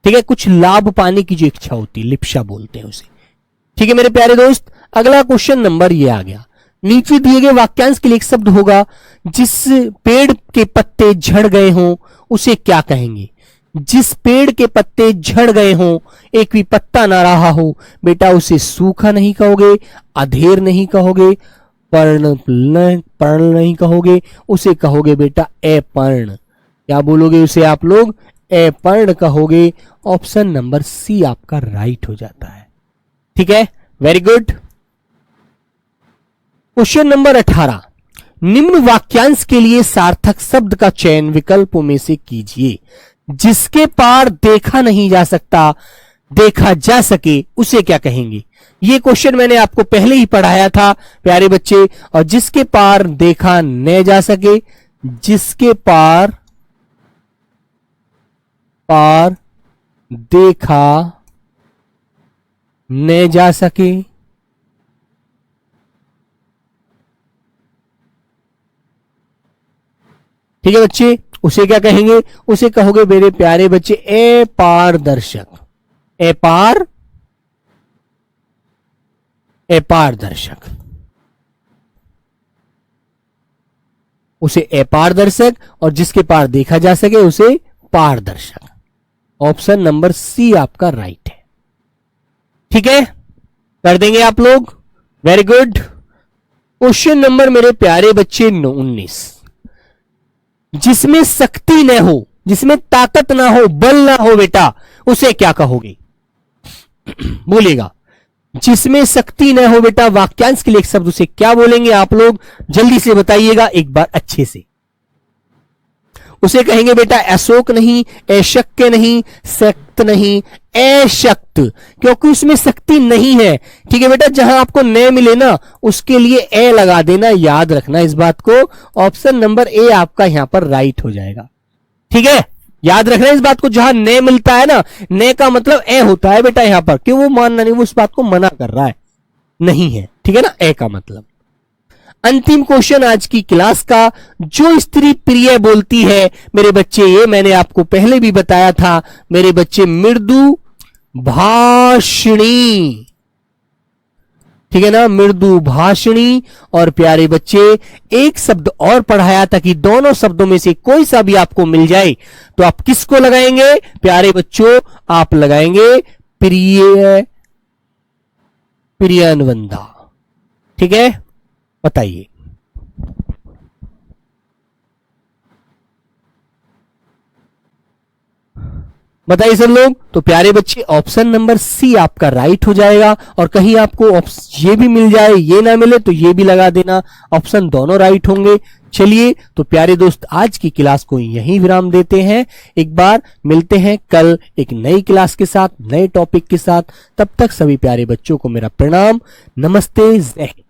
ठीक है, कुछ लाभ पाने की जो इच्छा होती है लिप्सा बोलते हैं उसे। ठीक है मेरे प्यारे दोस्त, अगला क्वेश्चन नंबर ये आ गया, नीचे दिए गए वाक्यांश के लिए एक शब्द होगा, जिस पेड़ के पत्ते झड़ गए हों उसे क्या कहेंगे। जिस पेड़ के पत्ते झड़ गए हों, एक भी पत्ता ना रहा हो, बेटा उसे सूखा नहीं कहोगे, अधेर नहीं कहोगे, पर्ण नहीं कहोगे, उसे कहोगे बेटा अपर्ण। क्या बोलोगे उसे आप लोग, अपर्ण कहोगे। ऑप्शन नंबर सी आपका राइट हो जाता है। ठीक है, वेरी गुड। क्वेश्चन नंबर 18, निम्न वाक्यांश के लिए सार्थक शब्द का चयन विकल्पों में से कीजिए। जिसके पार देखा नहीं जा सकता, देखा जा सके उसे क्या कहेंगे? ये क्वेश्चन मैंने आपको पहले ही पढ़ाया था प्यारे बच्चे। और जिसके पार देखा न जा सके, जिसके पार देखा न जा सके, ठीक है बच्चे, उसे क्या कहेंगे? उसे कहोगे मेरे प्यारे बच्चे अपारदर्शक। अपारदर्शक, उसे अपारदर्शक, और जिसके पार देखा जा सके उसे पारदर्शक। ऑप्शन नंबर सी आपका राइट है। ठीक है, कर देंगे आप लोग, वेरी गुड। क्वेश्चन नंबर मेरे प्यारे बच्चे 19, जिसमें शक्ति न हो, जिसमें ताकत ना हो, बल ना हो बेटा, उसे क्या कहोगे? बोलेगा। जिसमें शक्ति न हो बेटा, वाक्यांश के लिए एक शब्द, उसे क्या बोलेंगे आप लोग? जल्दी से बताइएगा एक बार अच्छे से। उसे कहेंगे बेटा अशोक नहीं, अशक्य नहीं, शक्त नहीं, अशक्त, क्योंकि उसमें शक्ति नहीं है। ठीक है बेटा, जहां आपको न मिले ना उसके लिए ए लगा देना, याद रखना इस बात को। ऑप्शन नंबर ए आपका यहां पर राइट हो जाएगा। ठीक है, याद रखना इस बात को, जहां ने मिलता है ना, ने का मतलब ए होता है बेटा यहां पर, क्यों? वो मानना नहीं, वो इस बात को मना कर रहा है, नहीं है। ठीक है ना, ए का मतलब। अंतिम क्वेश्चन आज की क्लास का, जो स्त्री प्रिय बोलती है मेरे बच्चे, ये मैंने आपको पहले भी बताया था मेरे बच्चे, मृदु भाषिणी। ठीक है ना, मृदु भाषिणी। और प्यारे बच्चे एक शब्द और पढ़ाया था कि दोनों शब्दों में से कोई सा भी आपको मिल जाए तो आप किसको लगाएंगे प्यारे बच्चों? आप लगाएंगे प्रिय, प्रियनवंदा। ठीक है, बताइए। बताइए सब लोग। तो प्यारे बच्चे ऑप्शन नंबर सी आपका राइट हो जाएगा। और कहीं आपको ये भी मिल जाए, ये ना मिले तो ये भी लगा देना, ऑप्शन दोनों राइट होंगे। चलिए तो प्यारे दोस्त, आज की क्लास को यहीं विराम देते हैं। एक बार मिलते हैं कल एक नई क्लास के साथ, नए टॉपिक के साथ। तब तक सभी प्यारे बच्चों को मेरा प्रणाम, नमस्ते, जय हिंद।